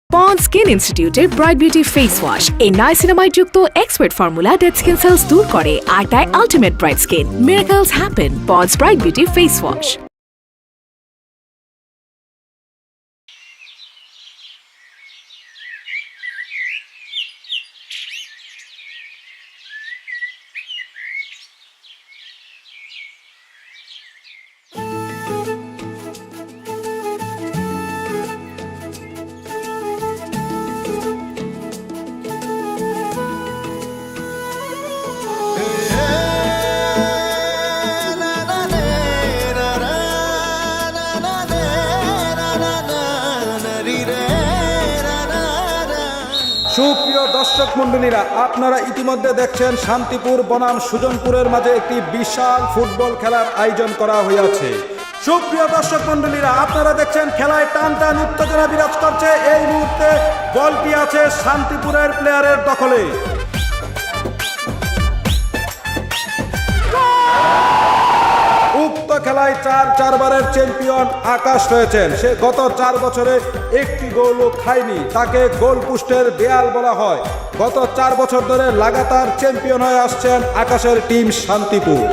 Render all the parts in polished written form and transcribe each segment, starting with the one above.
Pond Skin Institute Bright Beauty Face Wash এই niacinamide যুক্ত expert formula dead skin sales দূর করে আর দেয় ultimate bright skin. Miracles happen. Pond's Bright Beauty Face Wash. সুপ্রিয় দর্শক মণ্ডলীরা, আপনারা ইতিমধ্যে দেখছেন শান্তিপুর বনাম সুজনপুরের মাঝে একটি বিশাল ফুটবল খেলার আয়োজন করা হয়েছে। সুপ্রিয় দর্শক মণ্ডলীরা, আপনারা দেখছেন খেলায় টান টান উত্তেজনা বিরাজ করছে। এই মুহূর্তে বলটি আছে শান্তিপুরের প্লেয়ারের দখলে। উক্ত খেলায় চারবারের চ্যাম্পিয়ন আকাশ রয়েছেন। সে গত 4 বছরে একটি গোলও খায়নি, তাকে গোল পোস্টের দেয়াল বলা হয়। গত 4 বছর ধরে লাগাতার চ্যাম্পিয়ন হয়ে আসছেন আকাশের টিম শান্তিপুর।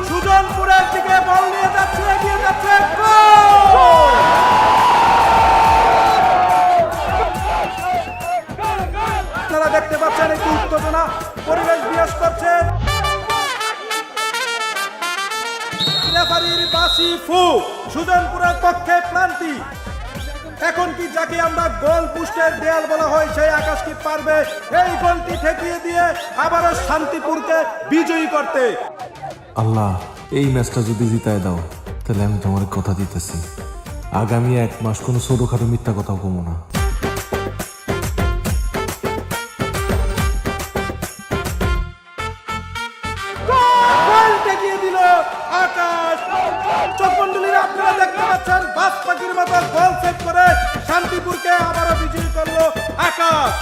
সুজনপুরের দিকে বল নিয়ে যাচ্ছে, এগিয়ে যাচ্ছে, গোল! আপনারা দেখতে পাচ্ছেন একটি উত্তেজনা পরিবেশ বিরাজ করছে। রেফারির বাঁশি ফু, সুজনপুরের পক্ষে ক্লান্তি। এখন কি যাকে আমরা গোল পোস্টের দেয়াল বলা হয় সেই আকাশ কি পারবে এই গোলটি ঠেকিয়ে দিয়ে আবারও শান্তিপুরকে বিজয়ী করতে? আল্লাহ, এই ম্যাচটা যদি জিতায় দাও তাহলে আমি তোমার কথা দিতেছি, আগামী 1 মাস কোনো ছোটখাটো মিথ্যা কথাও কমো না। গোল ঠেকিয়ে দিল আকাশ। চকমন্ডলীরা আপনারা দেখতে পাচ্ছেন বাস পাখির মতো গোল সেভ করে শান্তিপুরকে আবারও বিজয়ী করলো আকাশ।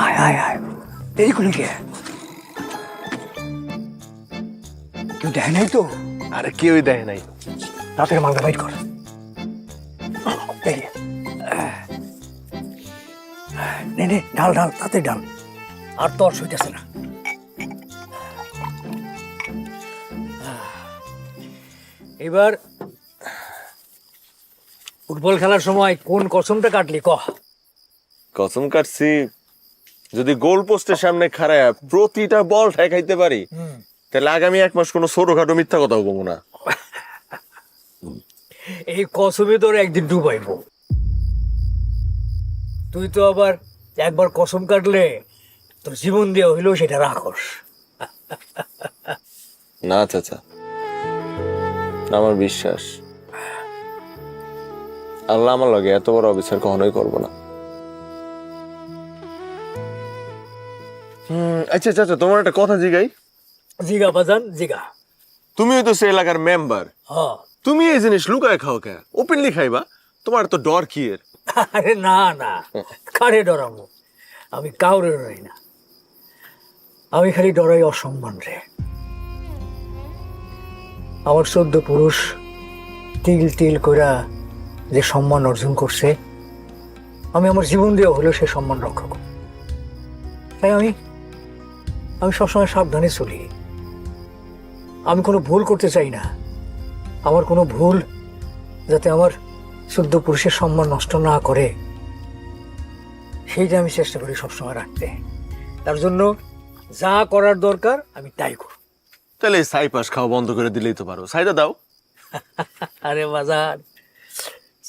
আয় আয় আয়, দেরি করলি কে? কেউ দেখে নাই তো? আরে কেউই দেখে নাই। রাতের মালটা বাইট কর। এই, নে নে, ঢাল ঢাল, তাতে ঢাল। আর তোর সইতেছে না। এবার ফুটবল খেলার সময় কোন কসমটা কাটলি ক? কসম কাটছি, যদি গোল পোস্টের সামনে খাড়ায় প্রতিটা বল ঠেকাইতে পারি তাহলে আগামী 1 মাস কোনো ছোটখাটো মিথ্যা কথাও বলবো না। এই কসমে তোর একদিন ডুবাইব। তুই তো আবার একবার কসম কাটলে তোর জীবন দিয়ে হইলেও সেটা রাখস। না চাচা, আমার বিশ্বাস আল্লাহ আমার লগে এত বড় অবিচার কখনোই করবো না। আচ্ছা চাচা, তোমার একটা কথা জিগাই। জিগা বাজান জিগা। তুমিও তো সে এলাকার মেম্বার, হ। তুমি এই জিনিস লুকায় খাও কে? ওপেনলি খাইবা, তোমার তো ডর কি এর? আরে না না, কারে ডরাবো? আমি কাউরে ডরাই না, আমি খালি ডরাই অসম্মান রে। আমার 14 পুরুষ তিল তিল কইরা যে সম্মান অর্জন করছে, আমি আমার জীবন দিয়ে হলেও সে সম্মান রক্ষা করব। তাই আমি সবসময় সাবধানে চলি। আমি কোনো ভুল করতে চাই না। আমার কোনো ভুল যাতে আমার 14 পুরুষের সম্মান নষ্ট না করে সেইটা আমি চেষ্টা করি সবসময় রাখতে। তার জন্য যা করার দরকার আমি তাই করব। তাহলে এই ছাই পাশ খাওয়া বন্ধ করে দিলেই তো পারো, ছাইটা দাও। আরে বাজার,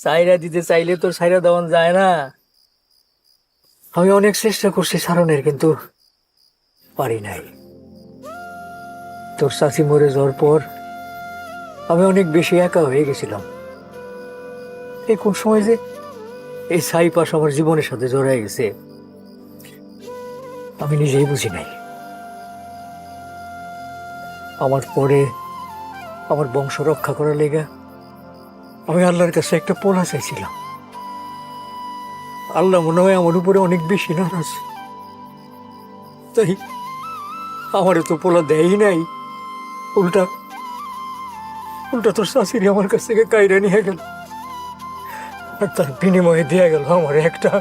সাইরা দিতে চাইলে তো সাইরা দেওয়ান যায় না। আমি অনেক চেষ্টা করছি সারণের, কিন্তু পারি নাই। তোর চাচি মরে যাওয়ার পর আমি অনেক বেশি একা হয়ে গেছিলাম। এই কোন সময় যে এই ছাইপাশ আমার জীবনের সাথে জড়ায় গেছে আমি নিজেই বুঝি নাই। আমার পরে আমার বংশ রক্ষা করার লেগে আমি আল্লাহর কাছে একটা পোলা চাইছিলাম। আল্লাহ মনে হয় আমার উপরে অনেক বেশি নারাজ, তাই আমারে তো পোলা দেয়ই নাই, উল্টা উল্টা তোর শাশুড়ি আমার কাছ থেকে কাইরা নিয়ে গেল, আর তার বিনিময়ে দেয়া গেল আমার একটা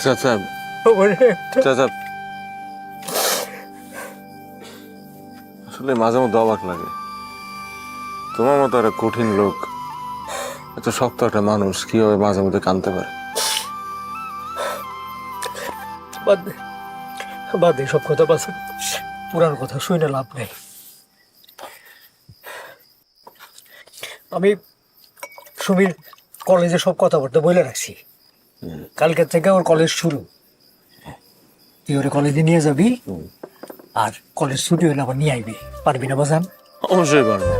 চাচা আমার একটা চাচা, আসলে মাঝে মধ্যে অবাক লাগে, তোমার মতো একটা কঠিন লোক, এত শক্ত একটা মানুষ কিভাবে মাঝে মধ্যে কাঁদতে পারে। বাদ দে, বাদ দে সব কথা, বাস পুরান কথা শুনে লাভ নেই। আমি সুমির কলেজে সব কথাবার্তা বলে রাখছি, কালকের থেকে ওর কলেজ শুরু, তুই ওরে কলেজে নিয়ে যাবি, আর কলেজ ছুটি হলে আবার নিয়ে আইবি, পারবি না বাজান? অবশ্যই পারবো।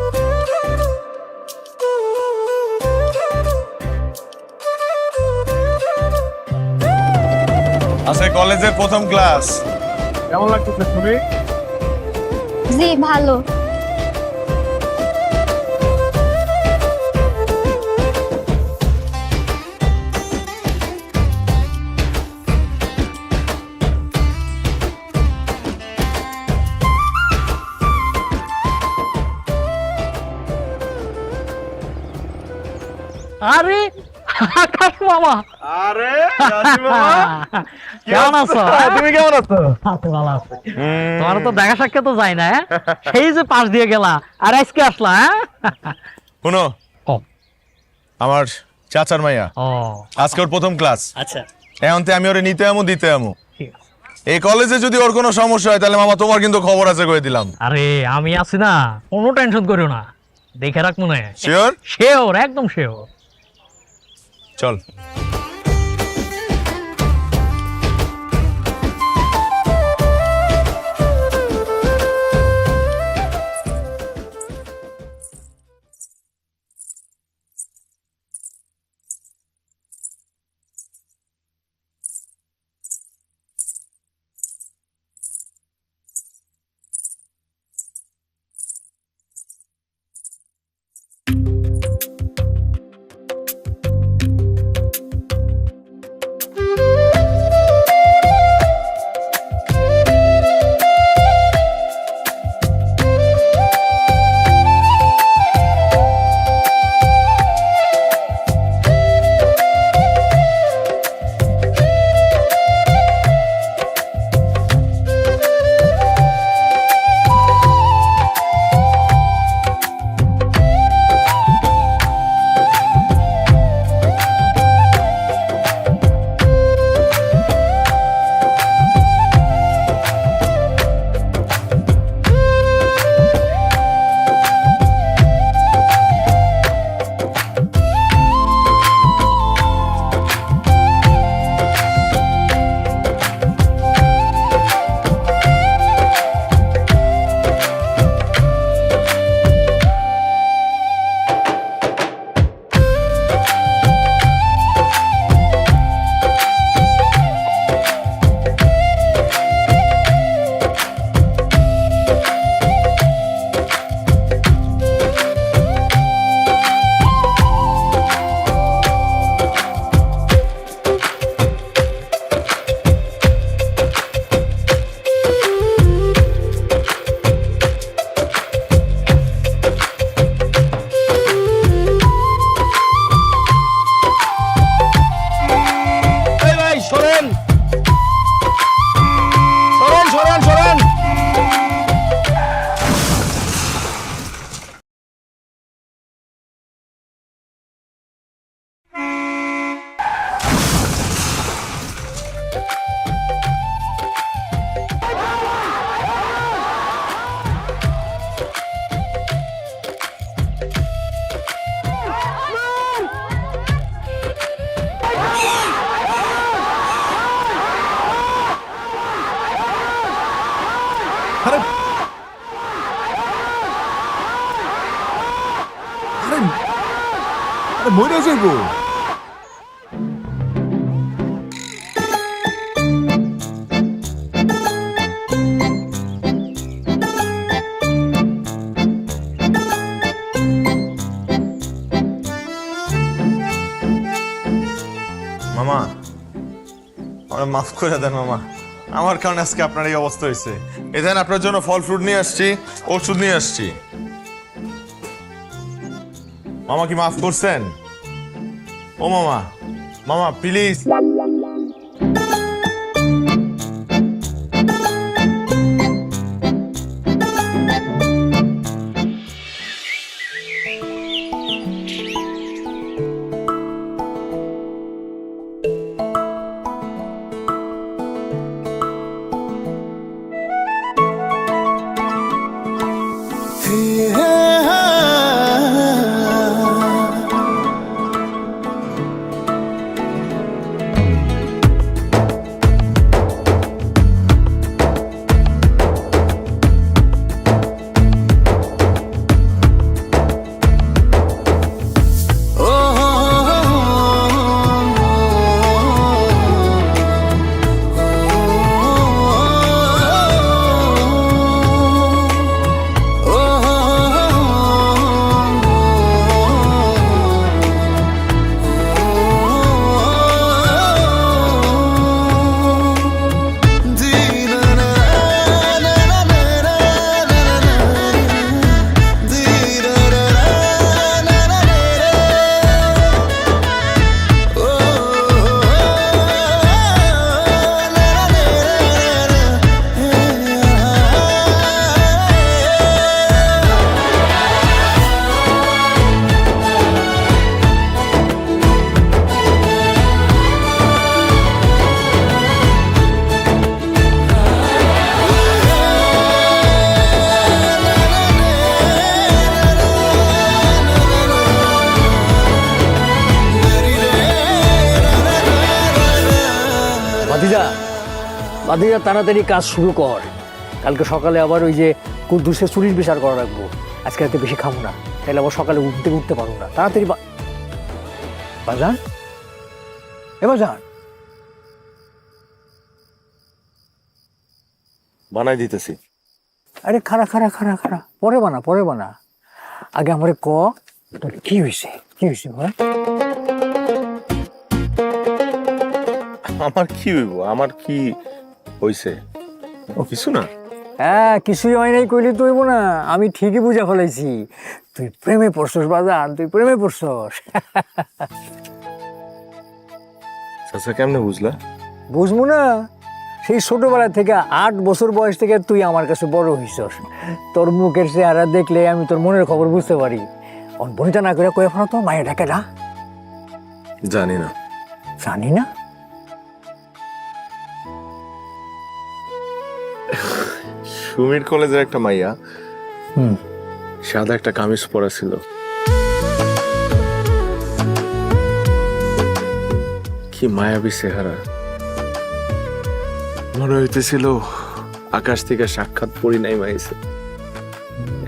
আচ্ছা, কলেজের প্রথম ক্লাস কেমন লাগতেছে তুমি? জি ভালো। আরে আকাশ মামা, আরে রাজীব মামা, কেমন আছো? তুমি কেমন আছো? আছি, ভালো আছি। তোমার তো দেখা সাক্ষাৎ তো যায় না, হ্যাঁ? সেই যে পাশ দিয়ে গেলা আর আজকে আসলা, হ্যাঁ? শুনো, ও আমার চাচার মাইয়া ও আজকে ওর প্রথম ক্লাস, আচ্ছা, এখন আমি ওরে নিতে আমু দিতে আমু। ঠিক আছে। এই কলেজে যদি ওর কোনো সমস্যা হয় তাহলে মামা তোমার কিন্তু খবর আছে কয়ে দিলাম। আরে আমি আছি না, কোনো টেনশন করিও না, দেখে রাখ মনে হয়। শিওর? শিওর, একদম শিওর। চল। মরে যাইবো। মামা আমার মাফ করে দেন মামা, আমার কারণে আজকে আপনার এই অবস্থা হয়েছে। এখানে আপনার জন্য ফল ফ্রুট নিয়ে আসছি, ওষুধ নিয়ে আসছি। মামা কি মাফ করছেন? ও মামা, মামা প্লিজ। বাদিরা তাড়াতাড়ি কাজ শুরু কর, কালকে সকালে আবার ওই যে কুদ্দুসের চুরির বিচার করা রাখবো। আজকে রাতে বেশি খাবো না, তাহলে আবার সকালে উঠতে পারবো না। তাড়াতাড়ি বাজান, এবার যান। বানাই দিতেছি। আরে খারা খারা খারা খারা, পরে বানা। আগে আমারে ক তোর কি হয়েছে ভাই? আমার কি হইব? আমার কি হইছে? কিছু না। হ্যাঁ, কিছুই হয় নাই কইলি তুই না, আমি ঠিকই বুঝা ফেলাইছি। তুই প্রেমে পড়ছস বাজান, তুই প্রেমে পড়ছস। চাচা কেমনে বুঝলা? বুঝবো না, সেই ছোটবেলা থেকে 8 বছর বয়স থেকে তুই আমার কাছে বড় হইছস। তোর মুখের চেহারা দেখলে আমি তোর মনের খবর বুঝতে পারি। বনিতা না করে কয়ে ফেলো তো মায়ের ডাকে না। জানি না। জানি না? সুমির কলেজের একটা মাইয়া, সাদা একটা কামিজ পরা ছিল, কি মায়াবী চেহারা। মনে হইতেছিল আকাশ থেকে সাক্ষাৎ পড়ি নাই মাইছে।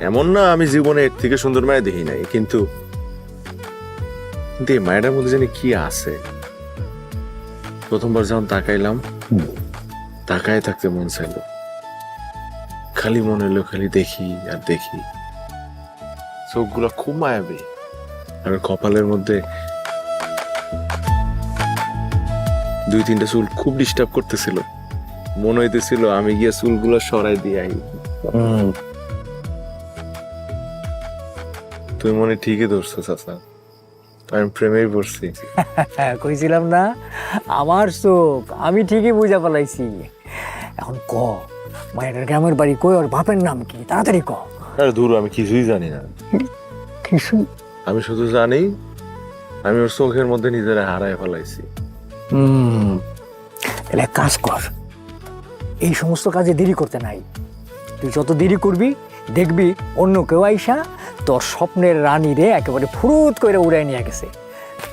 এমন না আমি জীবনে এর থেকে সুন্দর মায়া দেখি নাই, কিন্তু এই মায়াটার মধ্যে জানি কি আছে। প্রথমবার যখন তাকাইলাম, তাকায় থাকতে মন চাইল। খালি মনে হলো খালি দেখি আর দেখি। চোখগুলো খুব মায়াবী, আর কপালের মধ্যে 2-3টা চুল খুব ডিস্টার্ব করতেছিল। মনে হইতেছিল আমি গিয়ে চুলগুলো সরাই দিয়ে আই। তুই মনে ঠিকই ধরছো চাচা, আমি প্রেমেই পড়ছি। কইছিলাম না আমার চোখ, আমি ঠিকই বুঝা ফেলাইছি। এখন ক মায়ের গ্রামের বাড়ি কই, ওর বাপের নাম কি? তাড়াতাড়ি ক। আরে দূর, আমি কিছুই জানি না। কিছু? আমি শুধু জানি আমি ওর চোখের মধ্যে নিজেরা হারায় ফেলাইছি। তাহলে কাজ কর, এই সমস্ত কাজে দেরি করতে নাই। তুই যত দেরি করবি দেখবি অন্য কেউ আইসা তোর স্বপ্নের রানী রে একেবারে ফুরুত করে উড়াই নিয়ে গেছে।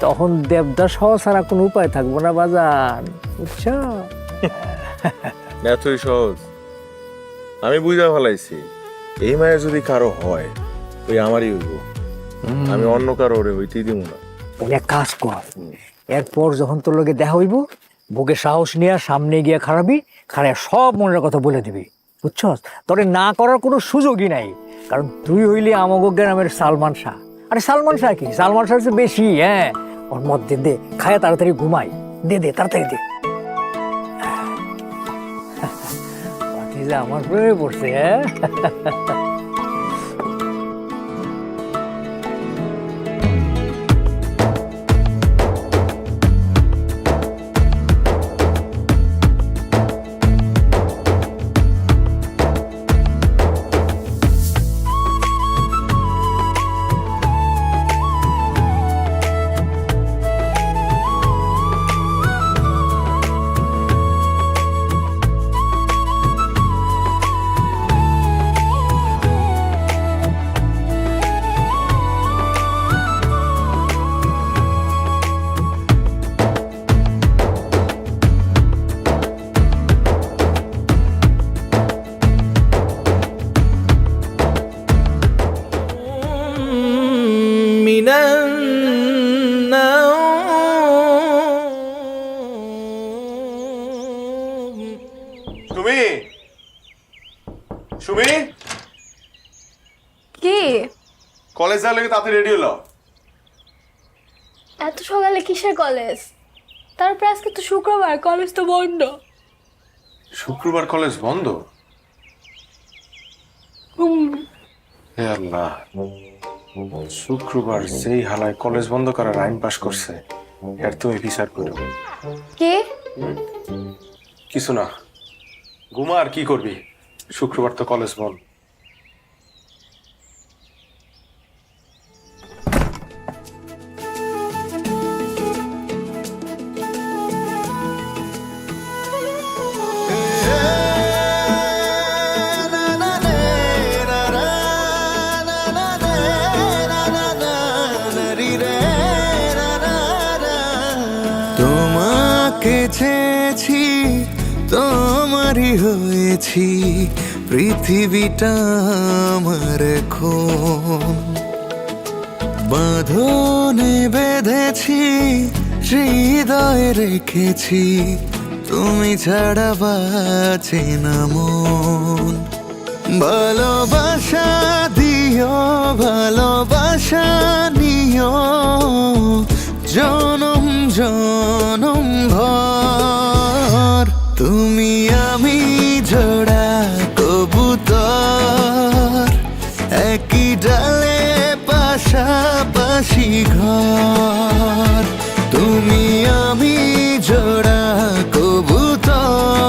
তখন দেবদাস হওয়া ছাড়া কোনো উপায় থাকবো না বাজান, বুঝছ? এতই সহজ? আমি বুঝা ফেলাইছি এই মায়ের যদি কারো হয় ওই আমারই হইব, আমি অন্য কারো ওরে হইতেই দিব না। তাহলে কাজ কর, এরপর যখন তোর লগে দেখা হইব বুকে সাহস নিয়ে সামনে গিয়ে খারাপি খারাপ সব মনের কথা বলে দিবি, বুঝছস? তোরে না করার কোনো সুযোগই নাই, কারণ তুই হইলি আমাগো গ্রামের সালমান শাহ। আরে সালমান শাহ কি, সালমান শাহ হচ্ছে বেশি। হ্যাঁ, ওর মদ দিন দে, খায়া তাড়াতাড়ি ঘুমাই, দে দে তাড়াতাড়ি দে। ভাতিজা আমার প্রেমে পড়ছে, হ্যাঁ? সুমি, সুমি, কি কলেজ যাওয়ার লেগে তাড়াতাড়ি রেডি হলো। এত সকালে কিসের কলেজ? তারপর আজকে তো শুক্রবার, কলেজ তো বন্ধ। শুক্রবার কলেজ বন্ধ? হে আল্লাহ, শুক্রবার যেই হালায় কলেজ বন্ধ করার আইন পাশ করছে, এর তুমি বিচার করো। কে? কিছু না, ঘুমা আর কি করবি, শুক্রবার তো কলেজ বন্ধ। তোমাকে চেয়েছি, তোমারই হয়েছি, পৃথিবীটা আমার এখন বাঁধনে বেঁধেছি, হৃদয়ে রেখেছি, তুমি ছাড়া বাঁচে না মন। ভালোবাসা দিও, ভালোবাসা নিও, জনম জনম ভর। তুমি আমি জোড়া কবুতর, একই ডালে পাশাপাশি ঘর। তুমি আমি জোড়া কবুতর,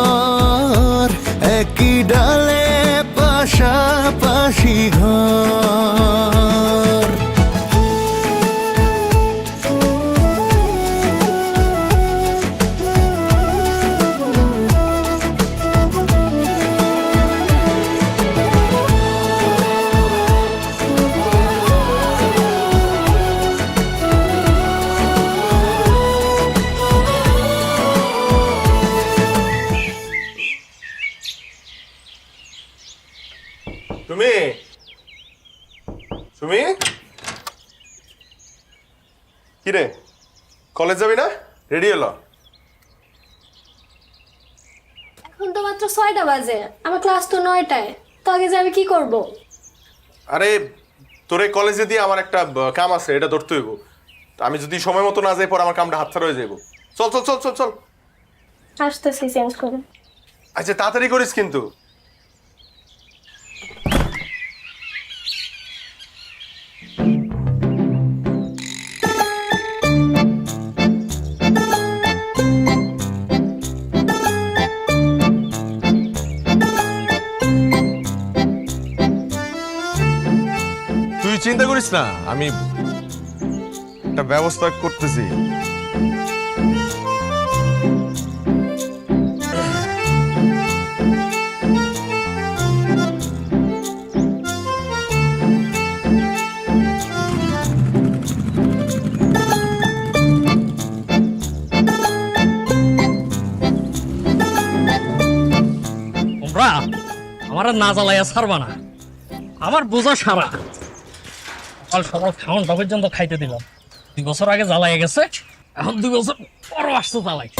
একই ডালে পাশাপাশি ঘর। সুমি, সুমি, কি রে, কলেজ যাবি না? রেডি হলো? এখন তো মাত্র 6টা বাজে, আমার ক্লাস তো 9টায়। তো আগে যাবে কি করব? আরে তোরে কলেজে দিয়ে আমার একটা কাম আছে, এটা ধরতে হইব। আমি যদি সময় মতো না যাই, পর আমার কামটা হাতছাড়া হয়ে যাবো। চল চল চল চল চল। আসতেছি চেঞ্জ করে। আচ্ছা তাড়াতাড়ি করিস কিন্তু। তুই চিন্তা করিস না, আমি একটা ব্যবস্থা করতেছি। তোমরা আমার না জ্বালাইয়া ছাড়বা না, আমার বোঝা সারা। সকাল সকাল খাওয়ানটা পর্যন্ত খাইতে দিলাম, 2 বছর আগে জ্বালাইয়া গেছে, এখন 2 বছর পর আসতো জ্বালাই।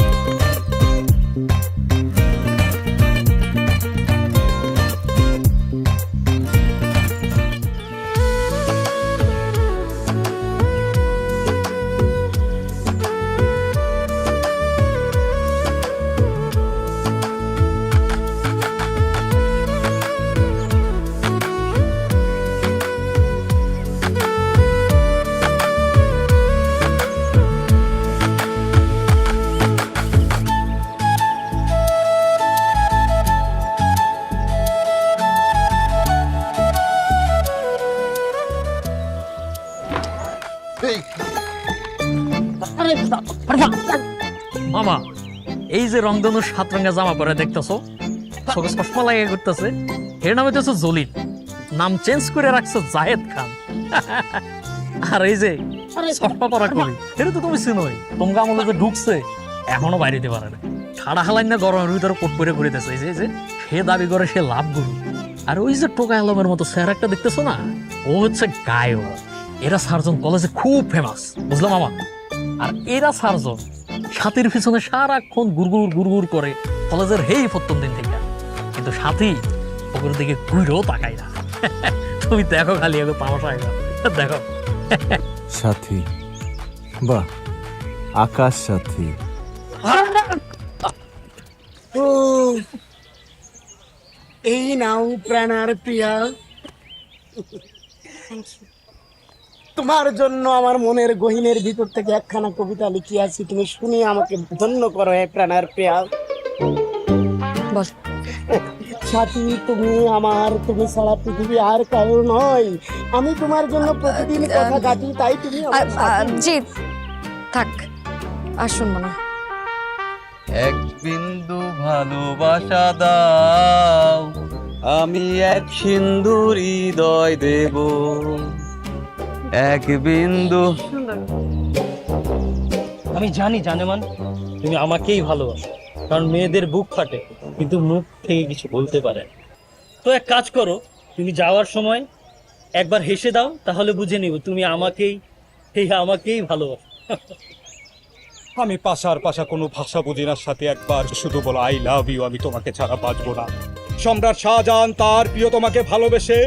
মামা, এই যে রংধনুর 7 রঙের জামা পরে দেখতেছো, চোখে চশমা লাগিয়ে করতেছে, এর নাম হইতেছে জলিল। নাম চেঞ্জ করে রাখছো জাহেদ খান। আর এই যে চশমা পরা কবি, এটা তো তুমি চিনোই। তোমাকে আমলে যে ঢুকছে, এখনো বাইরে দিতে পারে না। ঠাড়া হালাই না গরমের ভিতরে কোট পরে ঘুরিতেছে। এই যে সে দাবি করে সে লাভ গুরু। আর ওই যে টোকা আলমের মতো স্যার একটা দেখতেছো না, ও হচ্ছে গায়ক। এরা 4 জন কলেজে খুব ফেমাস, বুঝলাম মামা। আর এরা 4 জন সাথীর পিছনে সারাক্ষণ গুড়গুড় করে কলেজের হেই প্রথম দিন থেকে। কিন্তু সাথী ওগুলোর দিকে ঘুরেও তাকাই না। তুমি দেখো খালি এগো তামাশা দেখো। সাথী, বাহ, আকাশ সাথী। এই নাও প্রাণার প্রিয়া, তোমার জন্য আমার মনের গহীনের ভিতর থেকে একখানা কবিতা লিখিয়াছি, তুমি শুনে আমাকে ধন্য করো হে প্রাণার প্রিয়া। সাথী, তুমি ছাড়া পৃথিবী আর কারো নয়। আমি তোমার জন্য প্রতিদিন কথা কাটি, তাই তুমি আমার সাথী। জি থাক, আর শুনবো না। এক বিন্দু ভালোবাসা দাও, আমি এক সিন্ধুর হৃদয় দেব। এক বিন্দু। আমি জানি জানেমান তুমি আমাকেই ভালোবাসো, কারণ মেয়েদের বুক ফাটে কিন্তু মুখ থেকে কিছু বলতে পারে না। তো এক কাজ করো, তুমি যাওয়ার সময় একবার হেসে দাও, তাহলে বুঝে নিব তুমি আমাকেই ভালোবাসো। আমি পাশা কোনো ভাষা বুঝি না, সাথে একবার শুধু বলো আই লাভ ইউ, আমি তোমাকে ছাড়া বাঁচবো না। সম্রাট শাহজাহান তার প্রিয়তমাকে ভালোবেসে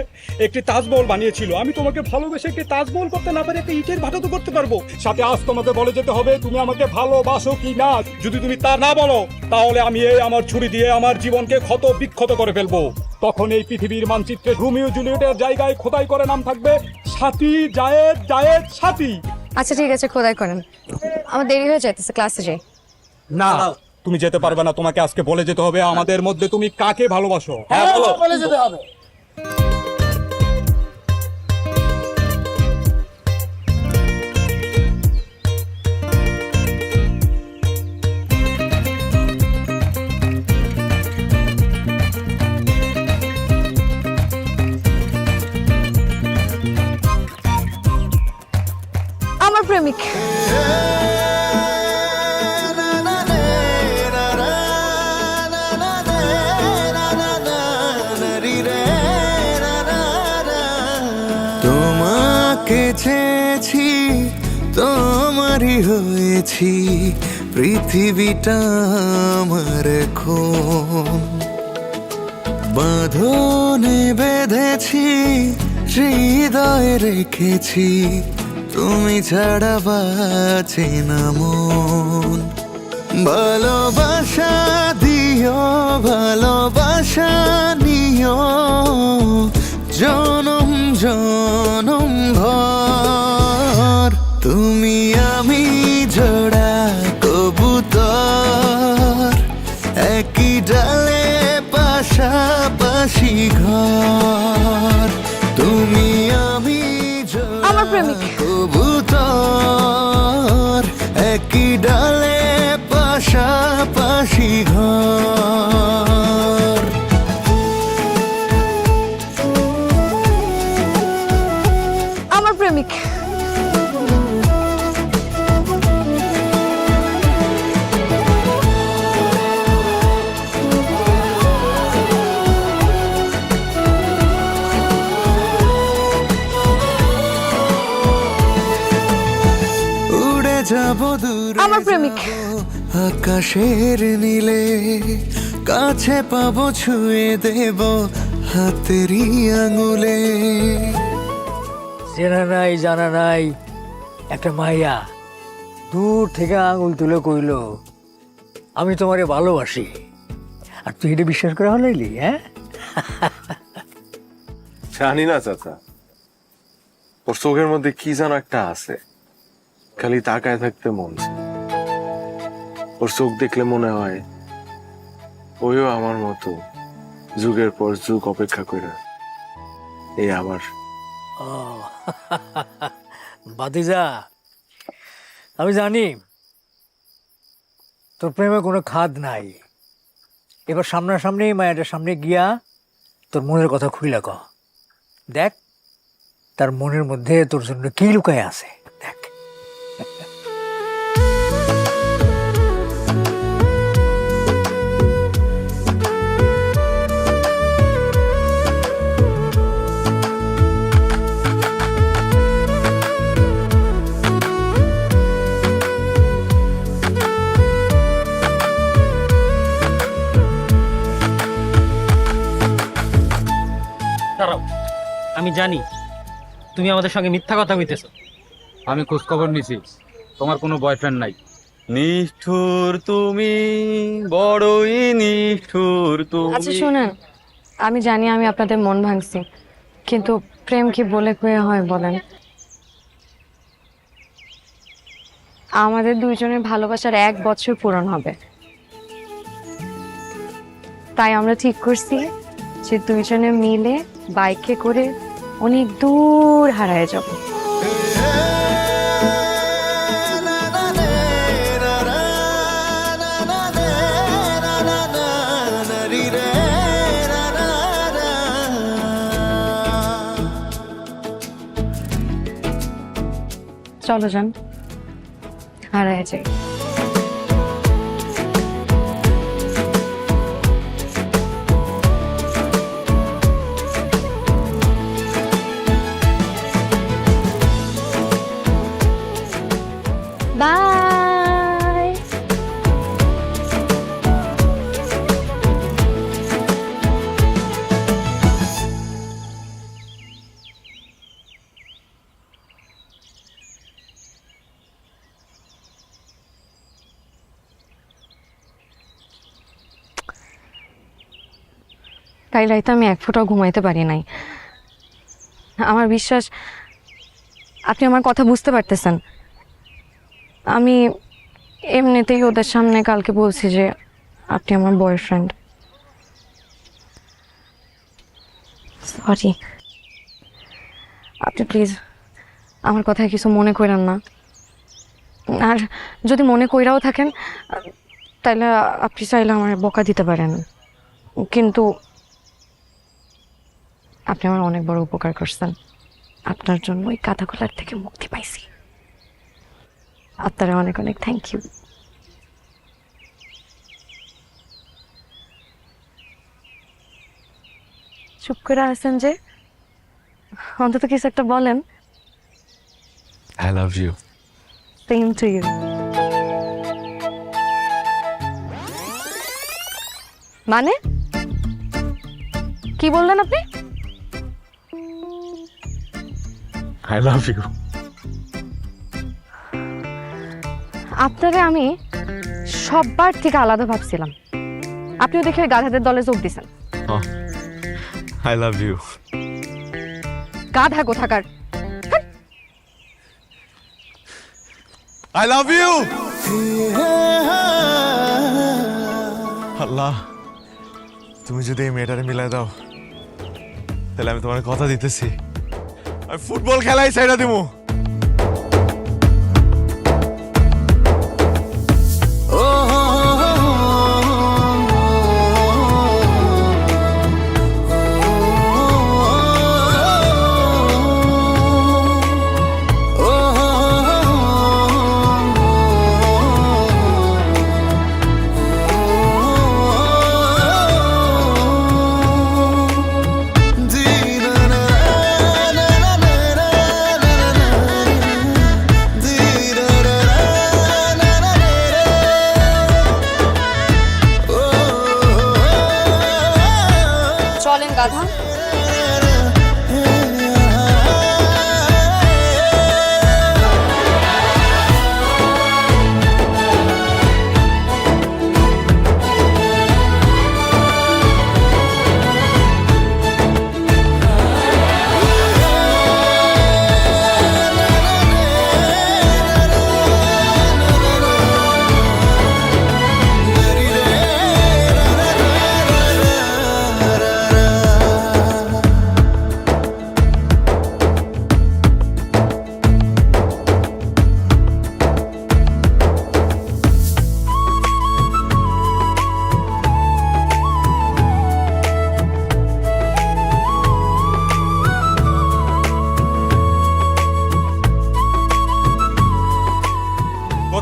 একটি তাজমহল বানিয়েছিল। আমি তোমাকে ভালোবেসে একটি তাজমহল করতে না পারি, একটা ইটের ভাটা তো করতে পারবো। সাথে আজ তোমাকে বলে যেতে হবে তুমি আমাকে ভালোবাসো কি না। যদি তুমি তা না বলো, তাহলে আমি আমার ছুরি দিয়ে আমার জীবনকে ক্ষত বিক্ষত করে ফেলবো। তখন এই পৃথিবীর মানচিত্রে রোমিও জুলিয়েটের জায়গায় খোদাই করে নাম থাকবে সাথী, জায়েদ, জায়েদ, সাথী। আচ্ছা ঠিক আছে, খোদাই করেন, আমার দেরি হয়ে যাইতেছে, ক্লাসে যাই। না, তুমি যেতে পারবে না। তোমাকে আজকে বলে যেতে হবে আমাদের মধ্যে তুমি কাকে ভালোবাসো। হ্যাঁ, বলে যেতে হবে। আমার প্রেমিক। তোমাকে চেয়েছি, তোমারই হয়েছি, পৃথিবীটা আমার এখন। বাঁধনে বেঁধেছি, হৃদয়ে রেখেছি, তুমি ছাড়া বাঁচে না মন। ভালোবাসা দিও, ভালোবাসা নিও, জনম জনম ভর। তুমি আমি জোড়া কবুতর, একই ডালে পাশাপাশি ঘর। তুমি আমি আমার প্রেমিক। কবুতর, একই ডালে পাশাপাশি ঘর। আমার প্রেমিক। যাব দূরে, আমার প্রেমিক। আকাশের নীলে, কাছে পাবো, ছুঁয়ে দেব হাতেরই আঙুলে। জানা নাই একটা মাইয়া দূর থেকে আঙুল তুলে কইল আমি তোমারে ভালোবাসি, আর তুই এটা বিশ্বাস করা হলাইলি? হ্যাঁ, জানি না চাচা, ওর চোখের মধ্যে কি যেন একটা আছে, খালি তাকায় থাকতে মন চায়। ওর চোখ দেখলে মনে হয় ওইও আমার মতো যুগের পর যুগ অপেক্ষা করে এই আবার। বাতিজা, আমি জানি তোর প্রেমে কোনো খাদ নাই। এবার সামনাসামনি মায়াটার সামনে গিয়া তোর মনের কথা খুইলা ক। দেখ তার মনের মধ্যে তোর জন্য কি লুকায় আছে, দেখ। দাঁড়াও, আমি জানি তুমি আমাদের সঙ্গে মিথ্যা কথা কইতেছো। আমি খোঁজ খবর নিছি, তোমার কোনো বয়ফ্রেন্ড নাই। নিষ্ঠুর তুমি, বড়ই নিষ্ঠুর আচ্ছা তুমি। শুনেন, আমি জানি আমি আপনাদের মন ভাঙছি, কিন্তু প্রেম কি বলে কয়ে হয় বলেন? আমাদের দুইজনের ভালোবাসার 1 বছর পূরণ হবে, তাই আমরা ঠিক করছি যে দুইজনে মিলে বাইকে করে অনেক দূর হারায় যাব। চলো যান, হারায় যাই। বাই। কাল রাইতে আমি 1 ফোঁটাও ঘুমাইতে পারি নাই। আমার বিশ্বাস আপনি আমার কথা বুঝতে পারতেছেন। আমি এমনিতেই ওদের সামনে কালকে বলছি যে আপনি আমার বয়ফ্রেন্ড। সরি, আপনি প্লিজ আমার কথায় কিছু মনে করেন না। আর যদি মনে কইরাও থাকেন তাহলে আপনি চাইলে আমার বকা দিতে পারেন, কিন্তু আপনি আমার অনেক বড় উপকার করছেন। আপনার জন্য ওই কাঁথাগোলার থেকে মুক্তি পাইছি। আপনারা অনেক অনেক থ্যাংক ইউ। চুপ করে আছেন যে, অন্তত কিছু একটা বলেন। I love you. Same to you. মানে কি বললেন আপনি? I love you. আপনারে আমি সববার থেকে আলাদা ভাবছিলাম, আপনিও দেখে গাধাদের দলে যোগ দিছেন। I love you. গাধা কোথাকার। I love you. আল্লাহ, তুমি যদি এই মেয়েটারে মিলাই দাও তাহলে আমি তোমার কথা দিতেছি, আমি ফুটবল খেলাই সাইডা দিমু।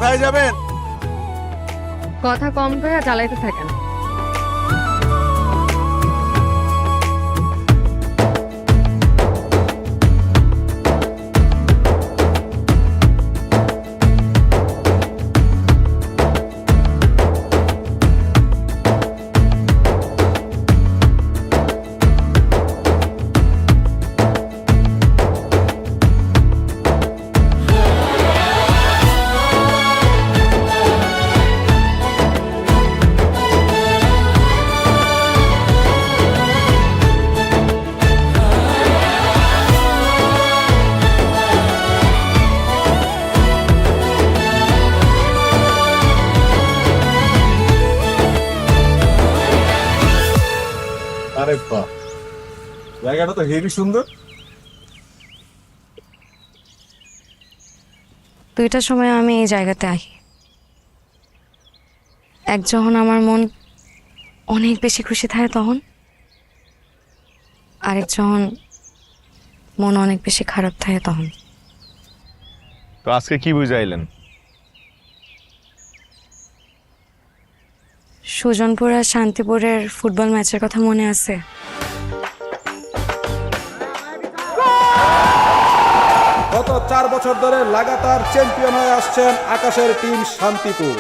কোথায় যাবেন? কথা কম করে চালাইতে থাকেন। আরে বাহ, জায়গাটা তো হেভি সুন্দর। 2টার সময় আমি এই জায়গাতে আহি। এক যখন আমার মন অনেক বেশি খুশি থাকে তখন, আরেক যখন মন অনেক বেশি খারাপ থাকে তখন। তো আজকে কি বুঝাইলেন? সুজনপুর আর শান্তিপুরের ফুটবল ম্যাচের কথা মনে আছে? গত 4 বছর ধরে লাগাতার চ্যাম্পিয়ন হয়ে আসছেন আকাশের টিম শান্তিপুর।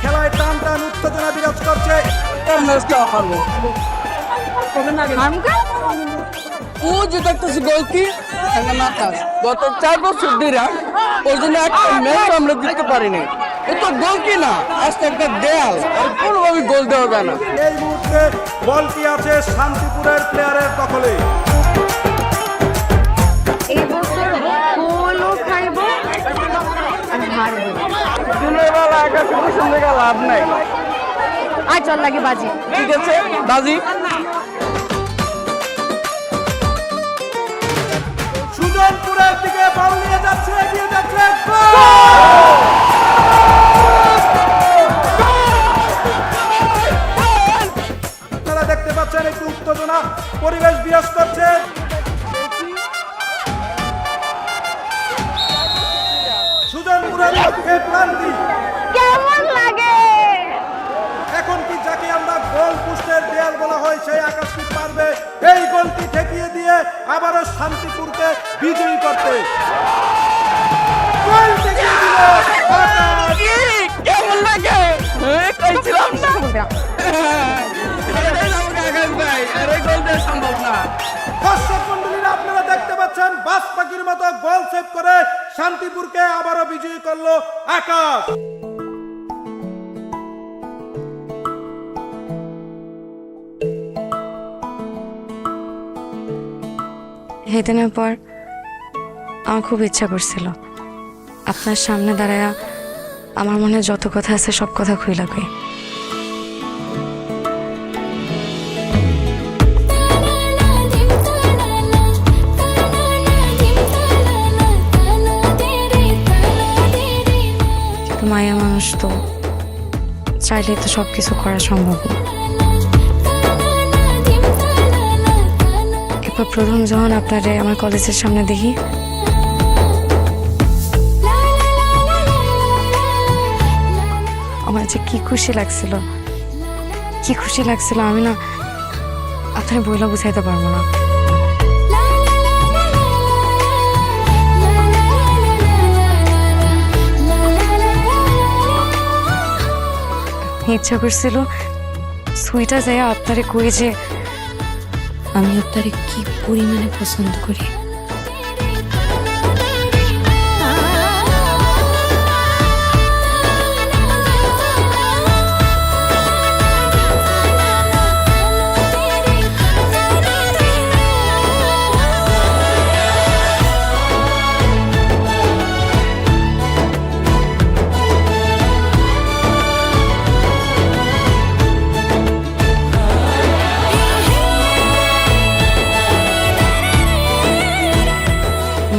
খেলায় টান টান উত্তেজনা বিরাজ করছে। ও যে দেখতেছি গোলকি গত 4 বছর ধরে ওই জন্য একটা ম্যাচ আমরা জিততে পারিনি। ও তো গোলকি না, আজকে একটা দেয়াল, আর কোনোভাবে গোল দেওয়া যায় না। এই মুহূর্তে বলটি আছে শান্তিপুরের প্লেয়ারের দখলে। এই বছর গোলও খাইব আর হারবো। দিনের বেলা আকাশে কুসুম দেখা লাভ নাই। আর চল লাগে বাজি। ঠিক আছে বাজি। সুজনপুরের দিকে বল নিয়ে যাচ্ছে, এগিয়ে যাচ্ছে। আপনারা দেখতে পাচ্ছেন একটু উত্তেজনা পরিবেশ বিরাজ করছে। সুজনপুরের লক্ষ্যে ক্লান্তি। কেমন লাগে? এখন কি যাকে আমরা গোল পোস্টের দেয়াল বলা হয় সেই আকাশ কি পারবে এই গোলটি ঠেকিয়ে দিয়ে আবারও শান্তিপুরকে বিজয়ী করতে? গোল ঠেকিয়ে দিল আকাশ। কেমন লাগে? কইছিলাম না আকাশ ভাই, আরে গোল দেওয়া সম্ভব না। দর্শক মণ্ডলীরা, আপনারা দেখতে পাচ্ছেন বাস পাখির মতো গোল সেভ করে শান্তিপুরকে আবারও বিজয়ী করলো আকাশ। সেদিনের পর আমার খুব ইচ্ছা করছিল আপনার সামনে দাঁড়ায়া আমার মনে যত কথা আছে সব কথা খুইলা কই। মায়া মানুষ তো চাইলে তো সবকিছু করা সম্ভব না। এরপর প্রথম যখন আপনারে আমার কলেজের সামনে দেখি, আমার যে কি খুশি লাগছিল, কি খুশি লাগছিল আমি না আপনার বইলা বুঝাইতে পারবো না। ইচ্ছা করছিল সুইটা যায় আপনারে কই যে আমি আপনারে কি পরিমাণে পছন্দ করি।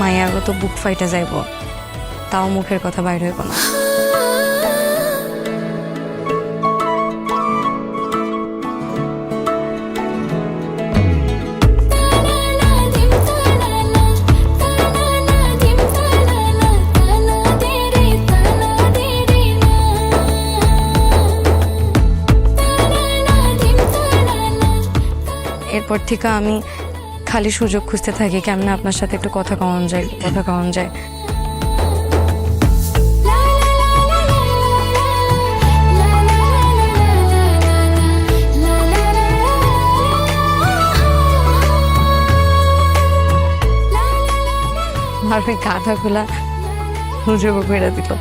মায়াগো তো বুক ফাইটা যাইব, তাও মুখের কথা বাইর হইব না। পর থেকে আমি খালি সুযোগ খুঁজতে থাকি কেমনে আপনার সাথে একটু কথা কওয়ান যায় আর ওই গাধাগুলা সুযোগও করে দিল।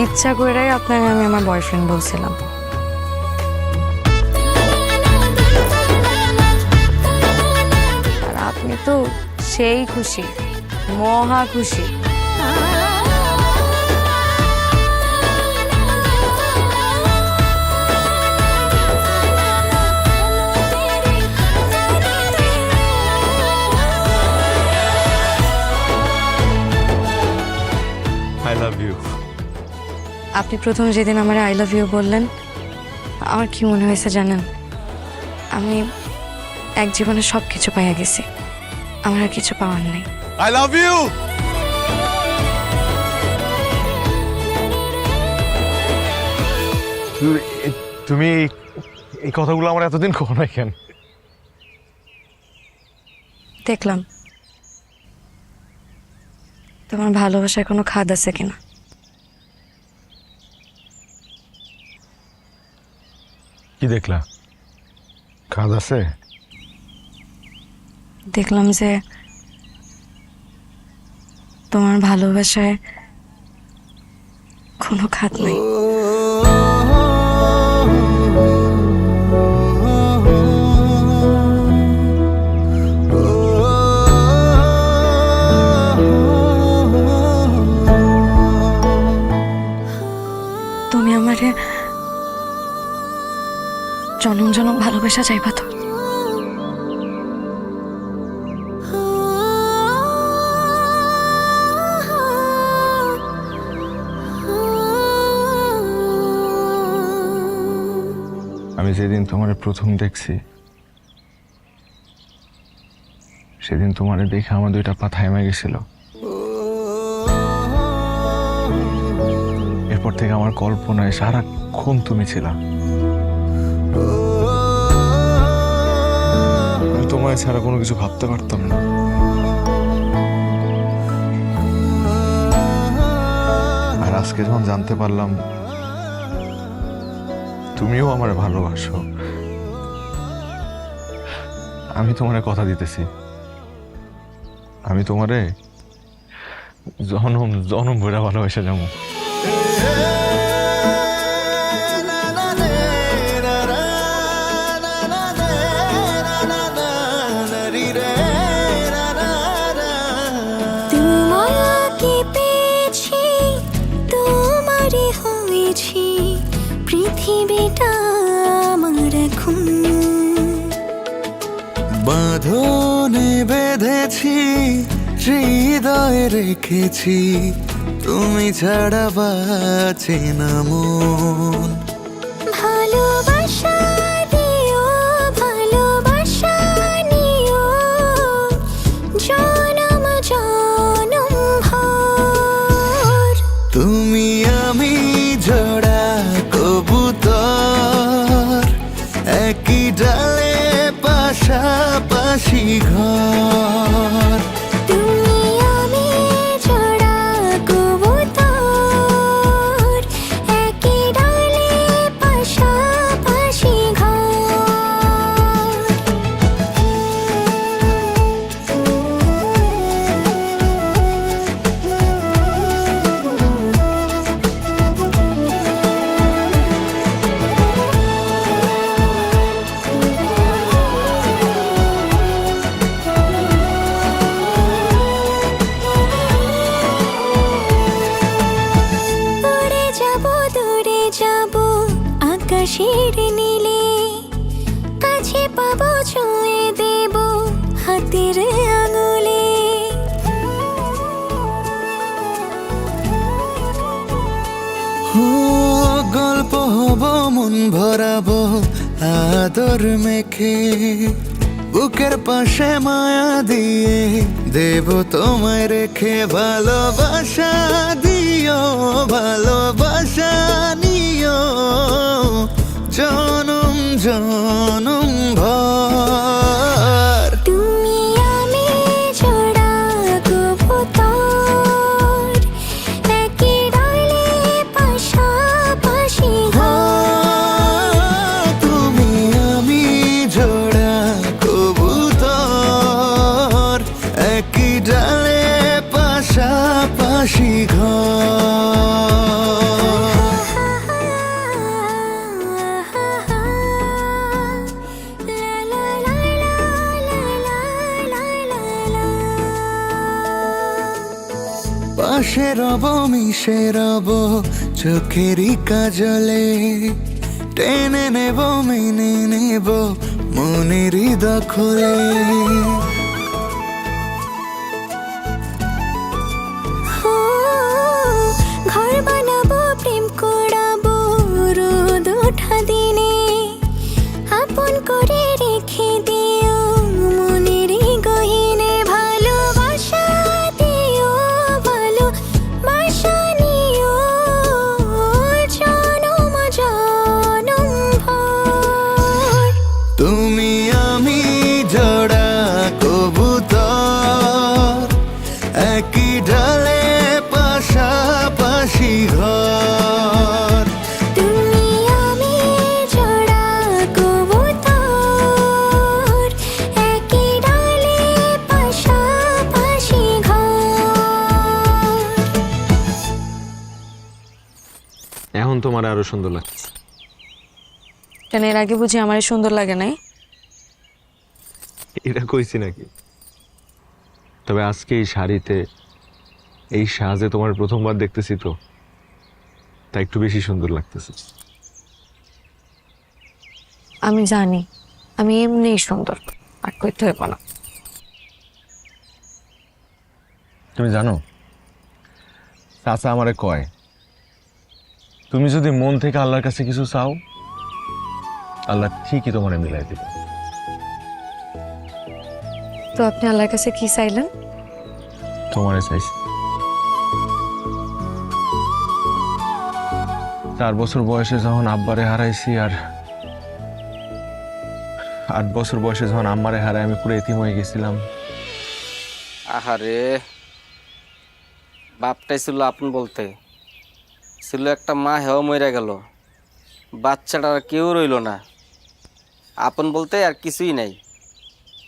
ইচ্ছা করেই আপনাকে আমি আমার বয়ফ্রেন্ড বলছিলাম। আর আপনি তো সেই খুশি, মহা খুশি। I love you. আপনি প্রথম যেদিন আমার আই লাভ ইউ বললেন, আমার কি মনে হয়েছে জানেন? আমি এক জীবনে সব কিছু পাইয়া গেছি, আমার আর কিছু পাওয়ার নেই। I love you. তুমি এই কথাগুলো আমার এতদিন কখনো নাই কেন? দেখলাম তোমার ভালোবাসায় কোনো খাদ আছে কিনা। কি দেখলা? খাদ আছে? দেখলাম যে তোমার ভালোবাসায় কোনো খাদ নেই। তুমি আমারে জনম জনম ভালোবাসা চাইবা তো? আমি যেদিন তোমার প্রথম দেখছি সেদিন তোমার দেখে আমার দুইটা পা থাইমা গেছিল। এরপর থেকে আমার কল্পনায় সারাক্ষণ তুমি ছিলা। আমি তোমায় ছাড়া কোনো কিছু ভাবতে পারতাম না। আর আজকে যখন জানতে পারলাম তুমিও আমার ভালোবাসো, আমি তোমারে কথা দিতেছি, আমি তোমারে জনম জনম ভরে ভালোবেসে যাবো। পৃথিবীটা আমার এখন বাঁধনে বেঁধেছি, হৃদয়ে রেখেছি, তুমি ছাড়া বাঁচে না মন। ভালোবাসা দিও, ভালোবাসা নিও, জনম জনম ভর। তুমি আমি জোড়া কবুতর, একই ডালে পাশাপাশি ঘর। তুমি আমি জোড়া কবুতর, একই ডালে পাশাপাশি ঘর। উড়ে যাব, দূরে যাব আকাশের নীলে, কাছে পাবো, ছুঁয়ে দেব হাতের আঙুলে। ও গল্প হব, মন ভরাবো আদর মেখে, বুকের পাশে মায়া দিয়ে দেব তোমায় রেখে। ভালোবাসা দিও, ভালোবাসা নিও, জনম জনম ভর। তুমি আমি জোড়া কবুতর, একই ডালে পাশাপাশি ঘর। তুমি আমি জোড়া কবুতর, একই ডালে পাশাপাশি ঘর। পাশে রব মিশে রব চোখেরই কাজলে, টেনে নেব মেনে নেব মনেরই দখলে। ঘর বানাবো প্রেম করাবো রোদ ওঠা দিনে, আপন করে রেখে দিও মনের গহিনে। ভালোবাসা দিও ভালোবাসা নিও জনম জনম ভর। তুমি আমি জোড়া কবুতর, একই ডালে পাশাপাশি ঘর। তুমি আমি জোড়া কবুতর, একই ডালে পাশাপাশি ঘর। এখন তোমার আরো সুন্দর লাগছে। কেন এর আগে বুঝি আমার সুন্দর লাগে নাই? এটা কইছি নাকি? তবে আজকে এই শাড়িতে এই সাজে তোমার প্রথমবার দেখতেছি তো, তাই একটু বেশি সুন্দর লাগতেছে। আমি জানি আমি এমনিই সুন্দর, আর কইতে হইব না। তুমি জানো চাচা আমারে কয়, তুমি যদি মন থেকে আল্লাহর কাছে কিছু চাও, আল্লাহ ঠিকই তোমারে মিলাই দিবে। তো আপনি আল্লাহর কাছে কি চাইলেন? তোমারে চাইছি। 4 বছর বয়সে যখন আব্বারে হারাইছি, আর 8 বছর বয়সে যখন আম্মারে হারাই আমি পুরো এতিম হয়ে গেছিলাম। আহারে, বাপটাই ছিল আপন বলতে, ছিল একটা মা, হেও মরে গেল, বাচ্চাটার কেউ রইল না। আপন বলতে আর কিছুই নাই।